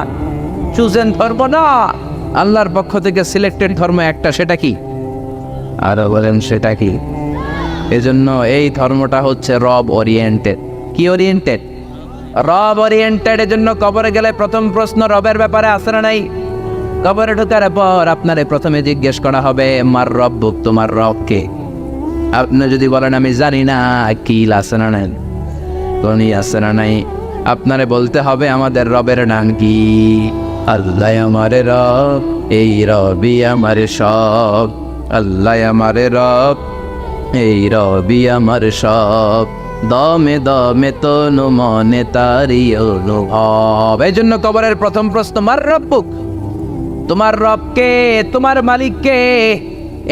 চুজেন ধর্ম না। আল্লাহর পক্ষ থেকে সিলেক্টেড ধর্ম একটা, সেটা কি? আরো বলেন সেটা কি? এজন্য এই ধর্মটা হচ্ছে রব ওরিয়েন্টেড। কি ওরিয়েন্টেড? রব ওরিয়েন্টেড। এজন্য কবরে গেলে প্রথম প্রশ্ন রবের ব্যাপারে আছে না নাই? কবরে ঢোকার পর আপনারে প্রথমে জিজ্ঞেস করা হবে মার রব্বুক, তোমার রব কে? আপনি যদি বলেন আমি জানি না, কি আছে না নাই? কোনই আছে না নাই? আপনারে বলতে হবে আমাদের রবের নাম কি? আল্লাহ আমারে রব, এই রবি আমারে সব। আল্লাহ আমারে রব, এই রবি আমার সব। দমে দমে তনু মনে তারি অনুভব। এই জন্য কবরের প্রথম প্রশ্ন মার রব্বুক, তোমার রবকে, তোমার মালিককে।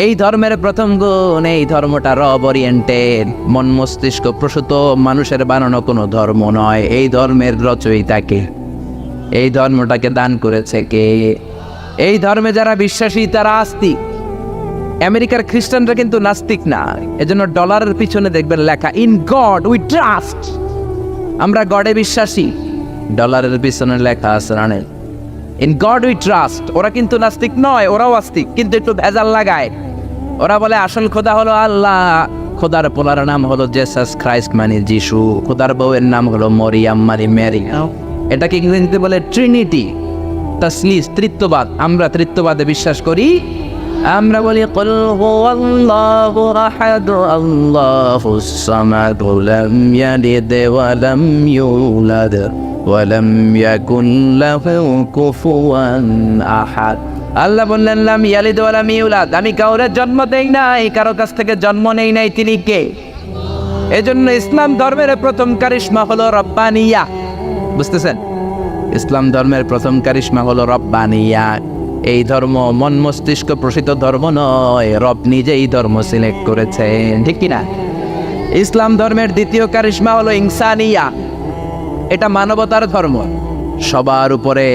এই ধর্মের প্রথম গুণ, এই ধর্মটা রব ওরিয়েন্টেড, মন মস্তিষ্ক প্রসূত, মানুষের বানানো কোনো ধর্ম নয়। এই ধর্মের রচয়িতাকে, এই ধর্মটাকে দান করেছে কে? এই ধর্মে যারা বিশ্বাসী তারা আস্তিক। আমেরিকার খ্রিস্টানরা কিন্তু নাস্তিক না। এজন্য ডলারের পিছনে দেখবেন লেখা ইন গড উই ট্রাস্ট, আমরা গডে বিশ্বাসী। ডলারের পিছনে লেখা আছে রানে ইন গড উই ট্রাস্ট। ওরা কিন্তু নাস্তিক নয়, ওরাও আস্তিক, কিন্তু একটু ভেজাল লাগায়। ওরা বলে আসল খোদা হলো আল্লাহ, খোদার পোলার নাম হলো জেসাস খ্রাইস্ট মানে যিশু, খোদার বউয়ের নাম হলো মরিয়াম মানে মেরি। এটাকে ইংরেজিতে বলে ট্রিনিটি, তাসলিস, তৃত্ববাদ। আমরা তৃত্ববাদে বিশ্বাস করি। আমরা বলি কুল হুয়াল্লাহু আহাদ আল্লাহুস সামাদ লাম ইয়ালিদ ওয়া লাম ইউলাদ ওয়া লাম ইয়াকুন লাহু কুফুয়ান আহাদ। আল্লাহ বললেন লাম ইয়ালিদ ওয়া লাম ইউলাদ, আমি কাউরে জন্ম দেই নাই, কারো কাছ থেকে জন্ম নেই নাই। তিনি কে? এজন্য ইসলাম ধর্মের প্রথম কারিশমা হলো রব্বানিয়া। বুঝতেছেন? ইসলাম ধর্মের প্রথম কারিশমা হলো রব্বানিয়া। এই ধর্ম মন মস্তিষ্ক প্রসিত ধর্ম নয়, রব নিজেই ধর্ম সিলেক্ট করেছেন, ঠিক কিনা? ইসলাম ধর্মের দ্বিতীয় কারিশমা হলো ইনসানিয়া। এটা মানবতার ধর্ম। সবার উপরে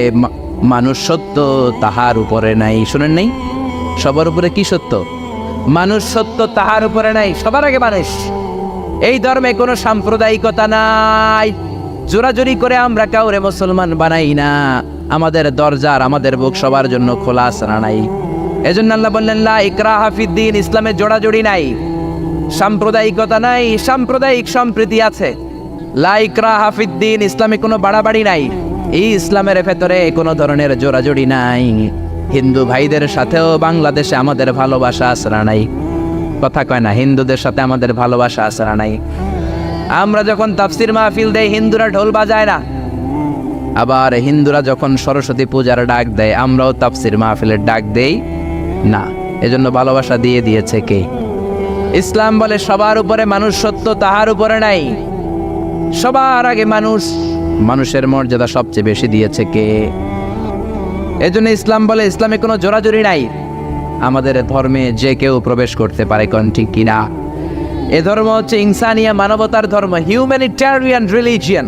মানুষ সত্য, তাহার উপরে নাই। শুনেন নাই? সবার উপরে কি সত্য? মানুষ সত্য, তাহার উপরে নাই। সবার আগে মানুষ। এই ধর্মে কোনো সাম্প্রদায়িকতা নাই। জোরাজুরি করে আমরা কাউরে মুসলমান বানাই না। আমাদের দরজার, আমাদের বুক সবার জন্য খোলা আছে না নাই? এজন্য আল্লাহ বললেন লা ইকরাহা ফিদ্দিন, ইসলামে জোড়াজুড়ি নাই, সাম্প্রদায়িকতা নাই, সাম্প্রদায়িক সম্প্রীতি আছে। লা ইকরাহা ফিদ্দিন, ইসলামে কোনো বাড়াবাড়ি নাই। এই ইসলামের ভেতরে কোনো ধরনের জোড়াজুড়ি নাই। হিন্দু ভাইদের সাথেও বাংলাদেশে আমাদের ভালোবাসা আছে না নাই? কথা কয় না, হিন্দুদের সাথে আমাদের ভালোবাসা আছে না নাই? আমরা যখন তাফসির মাহফিল দেই, হিন্দুরা ঢোল বাজায় না। আবার হিন্দুরা যখন সরস্বতী পূজার ডাক দেয়, আমরাও তাফসির মাহফিলের ডাক দেই না। এজন্য ভালোবাসা দিয়ে দিয়েছে কে? ইসলাম বলে সবার উপরে মানুষ সত্য, তাহার উপরে নাই। সবার আগে মানুষ, মানুষের মর্যাদা সবচেয়ে বেশি দিয়েছে কে? এজন্য ইসলাম বলে ইসলামে কোনো জোরাজুরি নাই। আমাদের ধর্মে যে কেউ প্রবেশ করতে পারে, কোন ঠিক কিনা? এ ধর্ম হচ্ছে ইনসানিয়া, মানবতার ধর্ম, হিউম্যানিটেরিয়ান রিলিজিয়ন।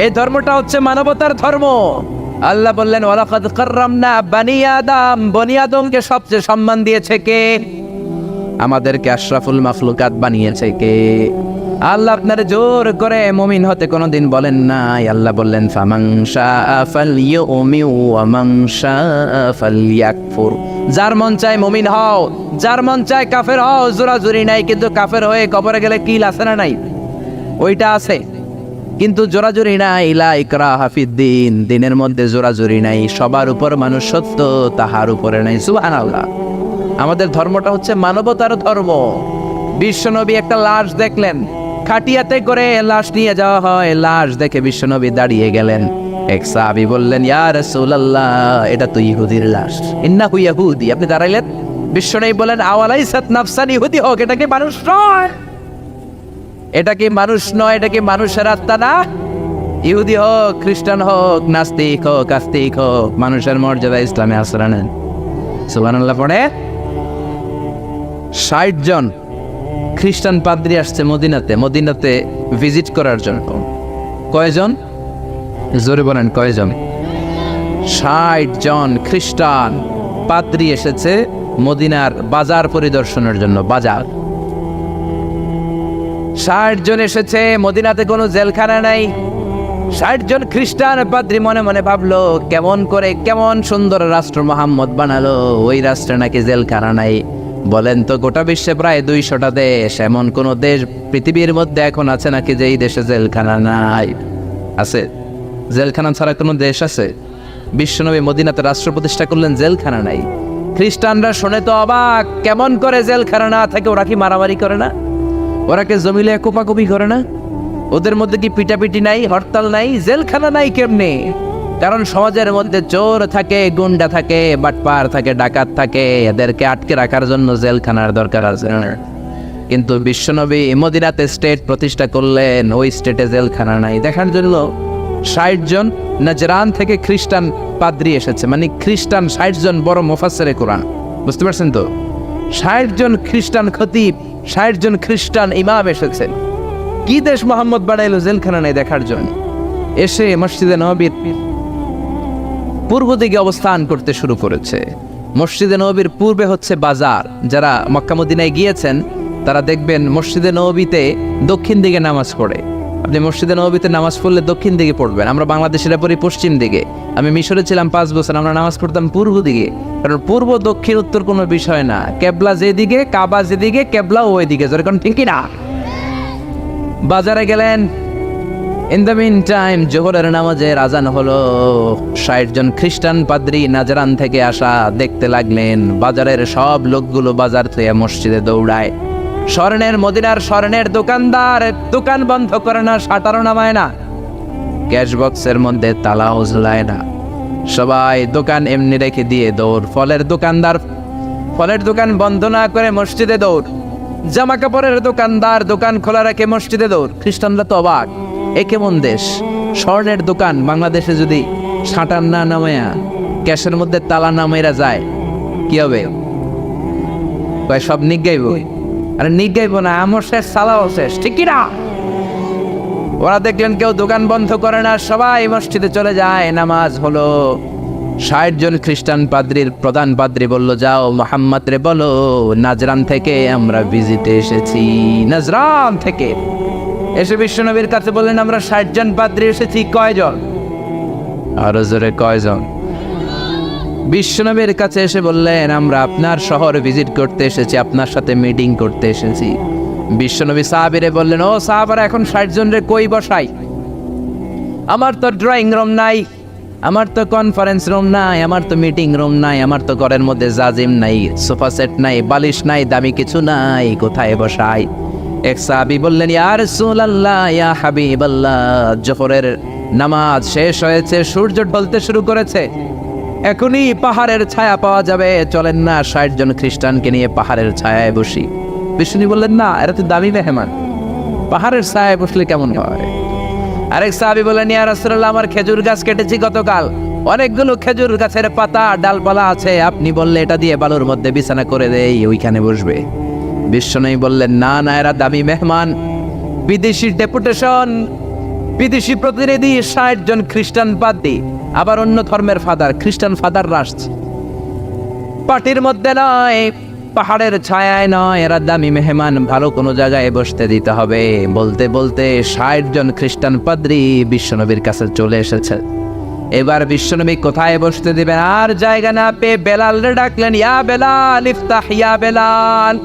এই ধর্মটা হচ্ছে মানবতার ধর্ম। আল্লাহ বললেন ওয়ালাকাদ কাররামনা বানি আদম, বনি আদমকে সবচেয়ে সম্মান দিয়েছে কে? আমাদেরকে আশরাফুল মাখলুকাত বানিয়েছে কে? আল্লাহ আপনার জোর করে মুমিন হতে কোনোদিন বলেন নাই। আল্লাহ বললেন ফামান শাআ ফালইউমিন ওয়া মান শাআ ফালইয়াকফুর। যার মন চায় মুমিন হও, যার মন চায় কাফের হও। জোরাজুরি নাই, কিন্তু কাফের হয়ে কবরে গেলে কিল আছে না নাই? ওইটা আছে, কিন্তু জোরাজুরি নাই। লা ইকরাহা ফিদ্দিন, দিনের মধ্যে জোরাজুরি নাই। সবার উপর মানুষ সত্য, তাহার উপরে নাই। সুবহানাল্লাহ। আমাদের ধর্মটা হচ্ছে মানবতার ধর্ম। বিশ্বনবী একটা লাশ দেখলেন, খাটিয়াতে করে লাশ নিয়ে যাওয়া হয়। লাশ দেখে বিশ্বনবী দাঁড়িয়ে গেলেন। এক সাহাবী বললেন ইয়া রাসূলুল্লাহ, এটা তো ইহুদির লাশ। ইন্নাহু ইয়াহুদি। আপনি দাঁড়াইলেন, বিশ্বনবী বলেন আওয়ালাইসাত নাফসান, ইহুদি হোক, এটা কি মানুষ নয়? এটা কি মানুষ নয়? এটা কি মানুষের আত্মা না? ইহুদি হোক, খ্রিস্টান হোক, নাস্তিক হোক, আস্তিক হোক, মানুষের মর্যাদা ইসলামে আসরা নেন। সুবহানাল্লাহ। পড়ে ৬০ জন খ্রিস্টান পাদ্রী আসছে মদিনাতে ভিজিট করার জন্য। কয়জন? জোরে বলেন কয়জন? ৬০ জন খ্রিস্টান পাদ্রী এসেছে মদিনার বাজার পরিদর্শনের জন্য। বাজার ৬০ জন এসেছে। মদিনাতে কোনো জেলখানা নাই। ৬০ জন খ্রিস্টান পাদ্রী মনে মনে ভাবলো, কেমন সুন্দর রাষ্ট্র মোহাম্মদ বানালো, ওই রাষ্ট্রে নাকি জেলখানা নাই। বলেন তো, গোটা বিশ্বে প্রায় ২০০টা দেশ, এমন কোন দেশ পৃথিবীর মধ্যে এখন আছে নাকি যে এই দেশে জেলখানা নাই? আছে? জেলখানা ছাড়া কোনো দেশ আছে? বিশ্বনবী মদিনাতে রাষ্ট্র প্রতিষ্ঠা করলেন, জেলখানা নাই। খ্রিস্টানরা শুনে তো অবাক, কেমন করে জেলখানা না থাকে? ওরা কি মারামারি করে না? ওরা কি জমিলে কোপাকুপি করে না? ওদের মধ্যে কি পিটাপিটি নাই, হরতাল নাই? জেলখানা নাই কেমনে? কারণ সমাজের মধ্যে চোর থাকে, গুন্ডা থাকে, বাটপার থাকে, ডাকাত থাকে। এদেরকে আটকে রাখার জন্য জেলখানার দরকার আছে। কিন্তু বিশ্বনবী মদিনাতে স্টেট প্রতিষ্ঠা করলেন, ওই স্টেটে জেলখানা নাই। দেখার জন্য ৬০ জন নাজরান থেকে খ্রিস্টান পাদ্রী এসেছে। মানে খ্রিস্টান ৬০ জন বড় মুফাসসিরে কোরআন। বুঝতে পারছেন তো? ৬০ জন খ্রিস্টান খতিব, ৬০ জন খ্রিস্টান ইমাম এসেছে। কি দেশ মোহাম্মদ বানাইলো জেলখানা নাই দেখার জন্য? এসে মসজিদে নববীর পূর্ব দিকে অবস্থান করতে শুরু করেছে। মসজিদে নববীর পূর্বে হচ্ছে বাজার। যারা মক্কা মদিনায় গিয়েছেন তারা দেখবেন মসজিদে নববীতে দক্ষিণ দিকে নামাজ পড়ে। আপনি মসজিদে নববীতে নামাজ পড়লে দক্ষিণ দিকে পড়বেন। আমরা বাংলাদেশিরা পড়ি পশ্চিম দিকে। আমি মিশরে ছিলাম ৫ বছর, আমরা নামাজ পড়তাম পূর্ব দিকে। কারণ পূর্ব দক্ষিণ উত্তর কোনো বিষয় না, কেবলা যেদিকে, কাবা যেদিকে, কেবলা ওই দিকে। যেরকম ঠিক না? বাজারে গেলেন, ইন দ্য মিন টাইম জোহরের নামাজের আজান হলো। ৬০ জন খ্রিস্টান পাদ্রী নাজরান থেকে আসা দেখতে লাগলেন বাজারের সব লোকগুলো বাজার থেকে মসজিদে দৌড়ায়। স্বর্ণের মদিনার স্বর্ণের দোকানদার দোকান বন্ধ করে না, শাটারও নামায় না, ক্যাশ বক্সের মধ্যে তালাও ঝুলায় না। সবাই দোকান এমনি রেখে দিয়ে দৌড়। ফলের দোকানদার ফলের দোকান বন্ধ না করে মসজিদে দৌড়। জামা কাপড়ের দোকানদার দোকান খোলা রাখে, মসজিদে দৌড়। খ্রিস্টানরা তো অবাক, এ কেমন দেশ? স্বর্ণের দোকান বাংলাদেশে যদি শাটার না নামায়া ক্যাশের মধ্যে তালা নামাইরা যায় কি হবে? কয় সব নিগাইব। আরে নিগাইব না, আমর শেষ সালাও শেষ, ঠিক কি না? ওরা দেখলেন কেউ দোকান বন্ধ করে না, সবাই মসজিদে চলে যায়। নামাজ হলো। 60 জন খ্রিস্টান পাদ্রীর প্রধান পাদ্রী বলল, যাও মোহাম্মদ রে বলো নাজরান থেকে আমরা ভিজিটে এসেছি। নাজরান থেকে এসে বিশ্বনবীর কাছে বললেন, আমরা 60 জন পাদ্রী এসেছি। কয়জন? আরো জোরে, কয়জন? বিশ্বনবীর কাছে এসে বললেন, আমরা আপনার শহর ভিজিট করতে এসেছি, আপনার সাথে মিটিং করতে এসেছি। বিশ্বনবী সাহাবীরে বললেন, ও সাহাবারা, এখন 60 জনের কই বসাই? আমার তো ড্রয়িং রুম নাই, আমার তো কনফারেন্স রুম নাই, আমার তো মিটিং রুম নাই, আমার তো ঘরের মধ্যে জাজিম নাই, সোফা সেট নাই, বালিশ নাই, দামি কিছু নাই, কোথায় বসাই? এক সাহাবী বললেন, ইয়া রাসূলুল্লাহ, ইয়া হাবিবাল্লাহ, জোহরের নামাজ শেষ হয়েছে, সূর্য ঢলতে শুরু করেছে, এখনই পাহাড়ের ছায়া পাওয়া যাবে, চলেন না 60 জন খ্রিস্টানকে নিয়ে পাহাড়ের ছায়ায় বসি। বিষ্ণু বললেন, না, এরা তো দামি মেহমান, পাহাড়ের ছায়ায় বসলে কেমন হয়? আরেক সাহাবী বললেন, ইয়া রাসূলুল্লাহ, আমার খেজুর গাছ কেটেছি গতকাল, অনেকগুলো খেজুর গাছের পাতা ডালপালা আছে, আপনি বললে এটা দিয়ে বালুর মধ্যে বিছানা করে দেই, ওইখানে বসবে। বিষ্ণু বললেন, না না, এরা দামি মেহমান, বিদেশি ডেপুটেশন, বিদেশি প্রতিনিধি, 60 জন খ্রিস্টান পাদ্রী, আবার অন্য ধর্মের ফাদার, খ্রিস্টান ফাদাররা আসছে। পার্টির মধ্যে নয়, পাহাড়ের ছায়ায় নয়, এরা দামি মেহমান, ভালো কোনো জায়গায় বসতে দিতে হবে। বলতে বলতে 60 জন খ্রিস্টান পাদ্রী বিশ্বনবীর কাছে চলে এসেছে। এবার বিশ্বনবী কোথায় বসতে দিবেন, আর জায়গা না পেয়ে বেলালরে ডাকলেন, ইয়া বেলাল ইফতাহ, ইয়া বেলাল,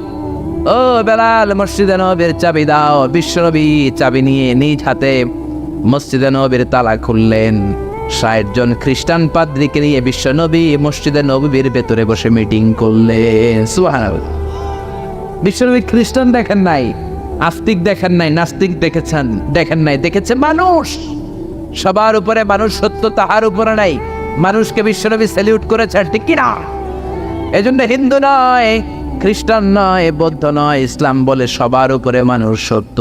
ও বেলাল, মসজিদে নববীর চাবি দাও। বিশ্বনবী চাবি নিয়ে নিজ হাতে মসজিদে নববীর তালা খুললেন। 60 জন খ্রিস্টান পাদ্রীকে নিয়ে বিশ্বনবী মসজিদে নববীর ভেতরে বসে মিটিং করলেন। সুবহানাল্লাহ। বিশ্বনবী খ্রিস্টান দেখেন নাই, আস্তিক দেখেন নাই, নাস্তিক দেখেন নাই, দেখেছে মানুষ। সবার উপরে মানুষ, সত্য তাহার উপরে নাই। মানুষকে বিশ্বনবী স্যালিউট করেছেন, ঠিক কি না? এজন্য হিন্দু নয়, খ্রিস্টান নয়, বৌদ্ধ নয়, ইসলাম বলে সবার উপরে মানুষ সত্য।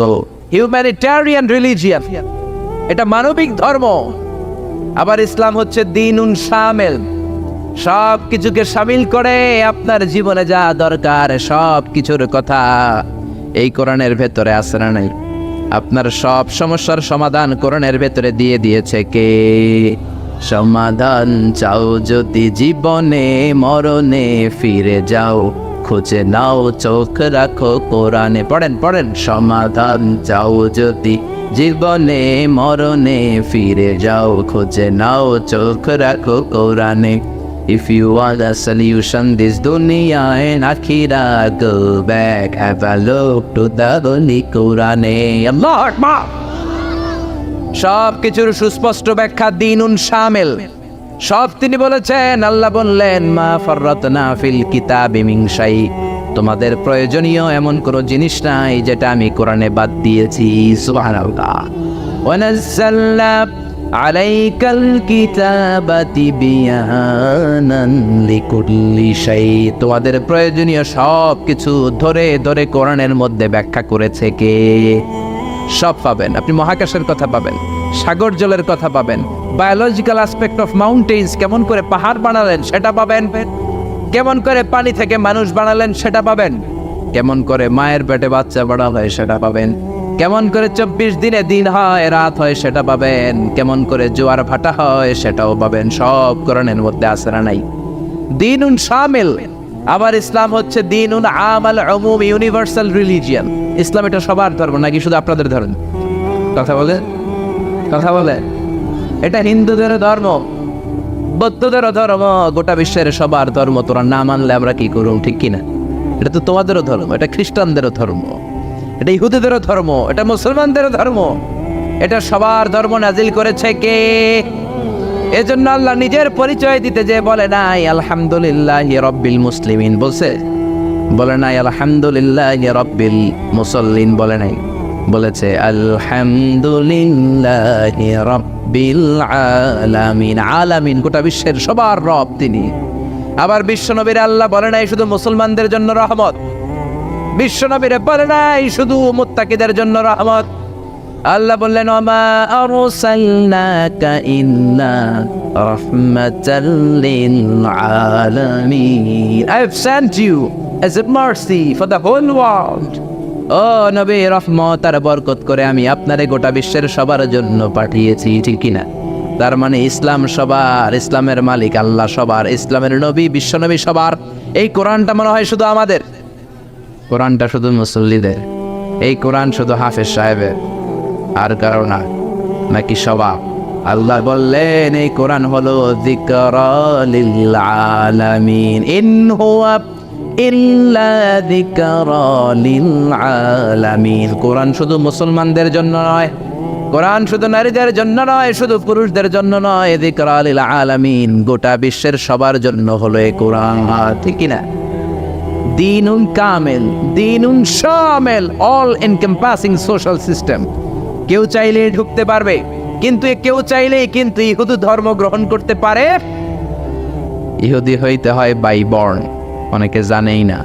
হিউম্যানিটেরিয়ান রিলিজিয়ান, এটা মানবিক ধর্ম। আবার ইসলাম হচ্ছে দ্বীনুন শামিল, সব কিছুকে শামিল করে, আপনার জীবনে যা দরকার সব কিছুর কথা এই কোরআনের ভেতরে আছে না নাই? আপনার সব সমস্যার সমাধান কোরআনের ভেতরে দিয়ে দিয়েছে কে? সমাধান চাও যদি জীবনে মরণে ফিরে যাও, খুঁজে নাও চোখ রাখো কোরআনে। পড়েন পড়েন, সমাধান চাও যদি জীবনে মরণে ফিরে যাও, খুঁজে নাও চোখ রাখো কোরআনে। If you want a solution this dunya and akhirah, go back, have a look to the Holy Quran. Allah Akbar. সব কিছুর সুস্পষ্ট ব্যাখ্যা দ্বীনুন শামিল, সব তিনি বলেছেন। আল্লাহ বললেন, মা ফাররাতনা ফিল কিতাবি মিন শাই, তোমাদের প্রয়োজনীয় এমন কোনো জিনিস নাই যেটা আমি কোরআনে বাদ দিয়েছি। সুবহানাল্লাহ। ওয়া নাযালনা আলাইকাল কিতাবা তিবিয়ানান লিকুল্লি শাই, তোমাদের প্রয়োজনীয় সব কিছু ধরে ধরে কোরআনের মধ্যে ব্যাখ্যা করেছে কে? সব পাবেন আপনি, মহাকাশের কথা পাবেন, সাগর জলের কথা পাবেন, বায়োলজিক্যাল অ্যাসপেক্ট অফ মাউন্টেন্স, কেমন করে পাহাড় বানালেন সেটা পাবেন, কেমন করে পানি থেকে মানুষ বানালেন সেটা পাবেন, কেমন করে মায়ের পেটে বাচ্চা বড় হয় সেটা পাবেন, কেমন করে 24 দিনে দিন হয় রাত হয় সেটা পাবেন, কেমন করে জোয়ার ভাটা হয় সেটাও পাবেন। সব কোরআনের মধ্যে আছে না নাই? দ্বীনুন শামিল। আবার ইসলাম হচ্ছে দ্বীনুন আমাল উমুম, ইউনিভার্সাল রিলিজিয়ান। ইসলাম এটা সবার ধর্ম নাকি শুধু আপনাদের ধর্ম? কথা বলে এটা হিন্দুদের ধর্ম, বৌদ্ধদের ধর্ম, গোটা বিশ্বের সবার ধর্ম। তোরা না মানলে আমরা কি করব, ঠিক কিনা? এটা তো তোমাদেরও ধর্ম, এটা খ্রিস্টানদেরও ধর্ম, এটা ইহুদিদেরও ধর্ম, এটা মুসলমানদেরও ধর্ম, এটা সবার ধর্ম নাজিল করেছে কে? এজন্য আল্লাহ নিজের পরিচয় দিতে যে বলে নাই আলহামদুলিল্লাহি রাব্বিল মুসলিমিন, বলে নাই আলহামদুলিল্লাহি রাব্বিল মুসাল্লিন, বলে নাই, বলেছে আলহামদুলিল্লাহি রাব্বিল আলামিন। আলামিন গোটা বিশ্বের সবার রব তিনি। আবার বিশ্বনবীর আল্লাহ বলে নাই শুধু মুসলমানদের জন্য রহমত, বিশ্বনবীরে বলে নাই শুধু মুত্তাকিদের জন্য রহমত। আল্লাহ বললেন ওমা আরসালনাকা ইল্লা রাহমাতাল লিল আলামিন, I have sent you as a mercy for the whole world. ও নবী, রহমত আর বরকত করে আমি আপনারে গোটা বিশ্বের সবার জন্য পাঠিয়েছি, ঠিক কিনা? তার মানে ইসলাম সবার, ইসলামের মালিক আল্লাহ সবার, ইসলামের নবী বিশ্বনবী সবার। এই কোরআনটা মনে হয় শুধু আমাদের, কোরআনটা শুধু মুসল্লিদের, এই কোরআন শুধু হাফেজ সাহেবের, আর কারো না, নাকি সবার? আল্লাহ বললেন এই কোরআন হলো যিকরা লিল আলামিন, ইন হুয়া ইল্লা যিকরা লিল আলামিন। কোরআন শুধু মুসলমানদের জন্য নয়, কোরআন শুধু নারীদের জন্য নয়, শুধু পুরুষদের জন্য নয়, যিকরা লিল আলামিন, গোটা বিশ্বের সবার জন্য হলো এই কোরআন, ঠিক না? দীনুন কামেল, দীনুন শামেল, অল এনকম্পাসিং সোশ্যাল সিস্টেম। কেউ চাইলে ঢুকতে পারবে, কিন্তু কেউ চাইলেই কিন্তু ইহুদি ধর্ম গ্রহণ করতে পারে। ইহুদি হইতে হয় বাই বর্ন, অনেকে জানেই না।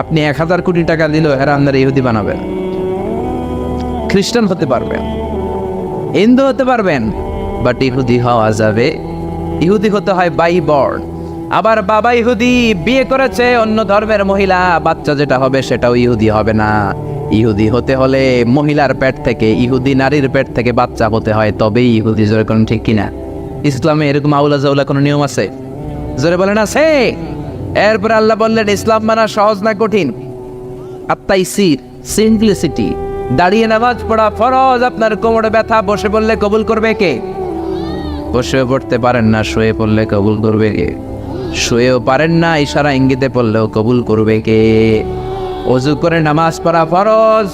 আপনি 1000 কোটি টাকা দিলেও এরা আপনার ইহুদি বানাবেন। খ্রিস্টান হতে পারবেন, হিন্দু হতে পারবেন, বাট ইহুদি হওয়া যাবে। ইহুদি হতে হয় বাই বর্ন। আবার বাবা ইহুদি, বিয়ে করেছে অন্য ধর্মের মহিলা, বাচ্চা যেটা হবে সেটাও ইহুদি হবে না। ইহুদি হতে হলে মহিলার পেট থেকে, ইহুদি নারীর পেট থেকে বাচ্চা হতে হয়, তবেই ইহুদি। জোরে কোন ঠিক কিনা? ইসলামে এরকম আউলা জাউলা কোনো নিয়ম আছে? জোরে বলেন আছে। এরপর আল্লাহ বললেন ইসলাম মানা সহজ না কঠিন? আত্মাইসির, সিম্পলিসিটি। দাঁড়িয়ে নামাজ পড়া ফরজ, আপনার কোমরে ব্যথা, বসে পড়লে কবুল করবে কে? বসেও পড়তে পারেন না, শুয়ে পড়লে কবুল করবে কে? শুয়েও পারেন না, ইশারা ইঙ্গিতে পড়লেও কবুল করবে কে? ওযু করে নামাজ পড়া ফরজ,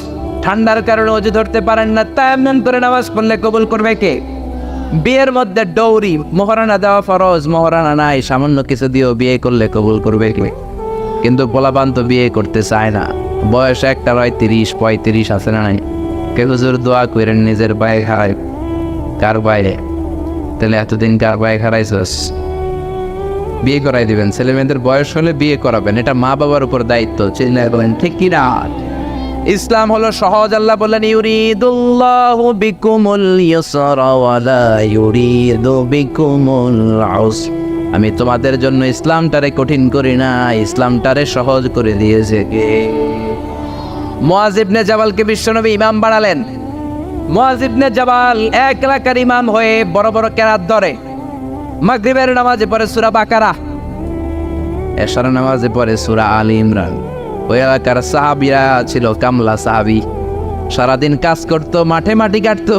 ঠান্ডার কারণে ওযু ধরতে পারেন না, তায়াম্মুম করে নামাজ পড়লে কবুল করবে কে? বিয়ের মধ্যে ডৌরি, মোহরানা দেওয়া ফরজ, মোহরানা নাই, সামান্য কিছু দিয়েও বিয়ে করলে কবুল করবে কে? কিন্তু পোলাপান তো বিয়ে করতে চায় না, বয়স একটা হয় 30-35 আছে না নাই? কে হুজুর দোয়া করেন নিজের পায়ে খাড়াই। কার বাইরে? তাহলে এতদিন কার পায়ে খাড়াইছস? বিয়ে করাই দিবেন। ছেলে মেয়েদের বয়স হলে বিয়ে করাবেন, এটা মা বাবার উপর দায়িত্ব। চিন্তা করেন ঠিক কি না? ইসলাম হলো সহজ। আল্লাহ বললেন ইউরিদুল্লাহু বিকুমুল ইউসরা ওয়া লা ইউরিদু বিকুমুল উসর। আমি তোমাদের জন্য ইসলামটারে কঠিন করি না, ইসলামটারে সহজ করে দিয়েছে কে? মুআয ইবনে জাবালকে বিশ্বনবী ইমাম বানালেন। মুআয ইবনে জাবাল এক এলাকার ইমাম হয়ে বড় বড় কেরাত ধরে। মাগরিবের নামাজে পড়ে সূরা বাকারা, এশার নামাজে পড়ে সূরা আলী ইমরান। ওই এলাকার সাহাবীরা ছিল কামলা সাহাবী, সারাদিন কাজ করত, মাঠে মাটি কাটতো,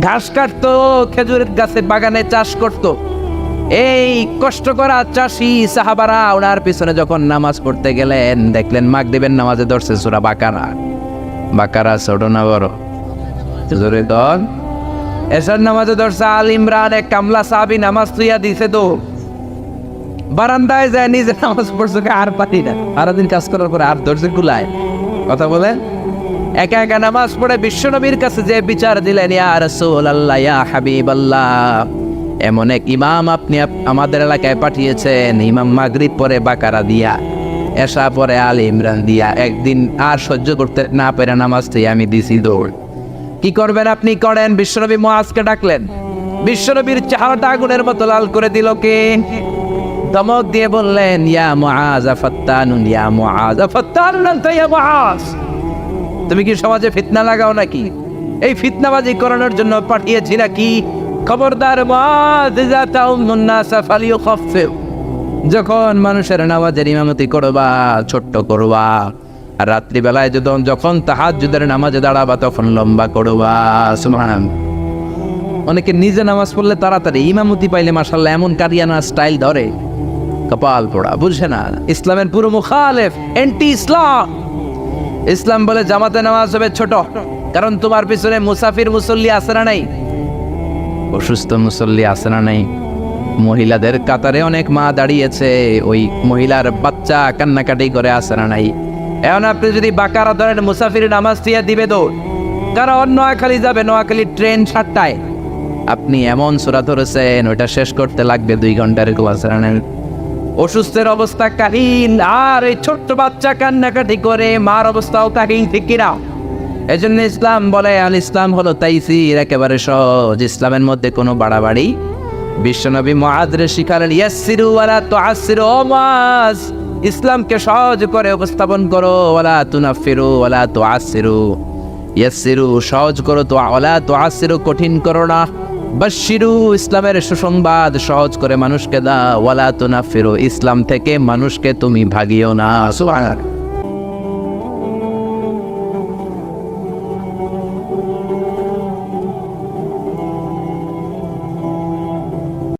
ঘাস কাটতো, খেজুরের গাছের বাগানে চাষ করত। এই কষ্ট করা চাষি সাহাবারা ওনার পিছনে যখন নামাজ পড়তে গেলেন, দেখলেন মাগরিবের নামাজে ধরছে সূরা বাকারা। বাকারা ছোট না বড়? জোরে দল। এশার নামাজে ধরছে আল ইমরান। এক কামলা সাহাবী নামাজ তুইয়া দিছে তো বারান্দায় যায়, নিজে নামাজ পড়ছে, আর পারি না, সারাদিন কাজ করার পরে আর ধরছে কুলায়। কথা বলেন। একা একা নামাজ পড়ে বিশ্বনবীর কাছে যে বিচার দিলেন, ইয়া রাসূলুল্লাহ, ইয়া হাবিবাল্লাহ, এমন এক ইমাম আপনি আমাদের এলাকায় পাঠিয়েছেন, ইমাম মাগরিব পরে বাকারা দিয়া, এশা পরে আল ইমরান দিয়া। একদিন আর সহ্য করতে না পেরে নামাজ থেকে আমি দিছি দৌড়। কি করবেন আপনি? করেন। বিশ্বনবী মুআজকে ডাকলেন, বিশ্বনবীর চেহারাটা আগুনের মতো লাল করে দিল কে? ধমক দিয়ে বললেন, ইয়া মুআজ ফাত্তানুন, ইয়া মুআজ ফাত্তানুন আনতা ইয়া মুআজ। তুমি কি সমাজে ফিতনা লাগাও নাকি? এই ফিতনাবাজি করানোর জন্য পাঠিয়েছি নাকি? খবরদার মুআজ, ইযা তাউমুন নাস ফালিয়ুখাফফিফ। যখন মানুষের নামাজের ইমামতি করবা, ছোট্ট করবা। আর রাত্রিবেলায় যখন তাহাজ্জুদের নামাজে দাঁড়াবা, তখন লম্বা করবা। সুবহানাল্লাহ। অনেকে নিজে নামাজ পড়লে তাড়াতাড়ি, ইমামতি পাইলে মাশাআল্লাহ এমন কারিয়ানা স্টাইল ধরে, কপাল পোড়া, বুঝে না। ইসলামের পুরো মুখালেফ, এন্টি ইসলাম। ইসলাম বলে জামাতে নামাজ হবে ছোট, কারণ তোমার পিছনে মুসাফির মুসল্লি আছে না নাই? অসুস্থ মুসল্লি আছে না নাই? মহিলাদের কাতারে অনেক মা দাঁড়িয়েছে, ওই মহিলার বাচ্চা কান্নাকাটি করে আছে না নাই? এখন আপনি যদি বাকারা ধরেন, মুসাফির নামাজ দিয়ে দিবে দৌড়, কারণ নোয়াখালী যাবে, নোয়াখালী ট্রেন 7টায়। আপনি এমন সূরা ধরেছেন, ওইটা শেষ করতে লাগবে 2 ঘন্টার ক্লাস। অসুস্থের অবস্থা কাহিল, আর এই ছোট্ট বাচ্চা কান্নাকাটি করে, মার অবস্থাও কাহিল, ঠিক কিনা? এজন্য ইসলাম বলে আল ইসলাম হলো তাইসির, একেবারে সহজ। ইসলামের মধ্যে কোনো বাড়াবাড়ি। বিশ্বনবী মুআযরে শিখালেন ইয়াসসিরু ওয়ালা তুআসসিরু, ও মুআয ইসলামকে সহজ করে উপস্থাপন করো, ওয়ালা তুনাফিরু ওয়ালা তুআসসিরু, ইয়াসসিরু সহজ করো, তো ওয়ালা তুআসসিরু কঠিন করো না। বাশশিরু ইসলামের সুসংবাদ সহজ করে মানুষকে দাও, ওয়ালা তুনাফিরু ইসলাম থেকে মানুষকে তুমি ভাগিও না। সুবহানাল্লাহ।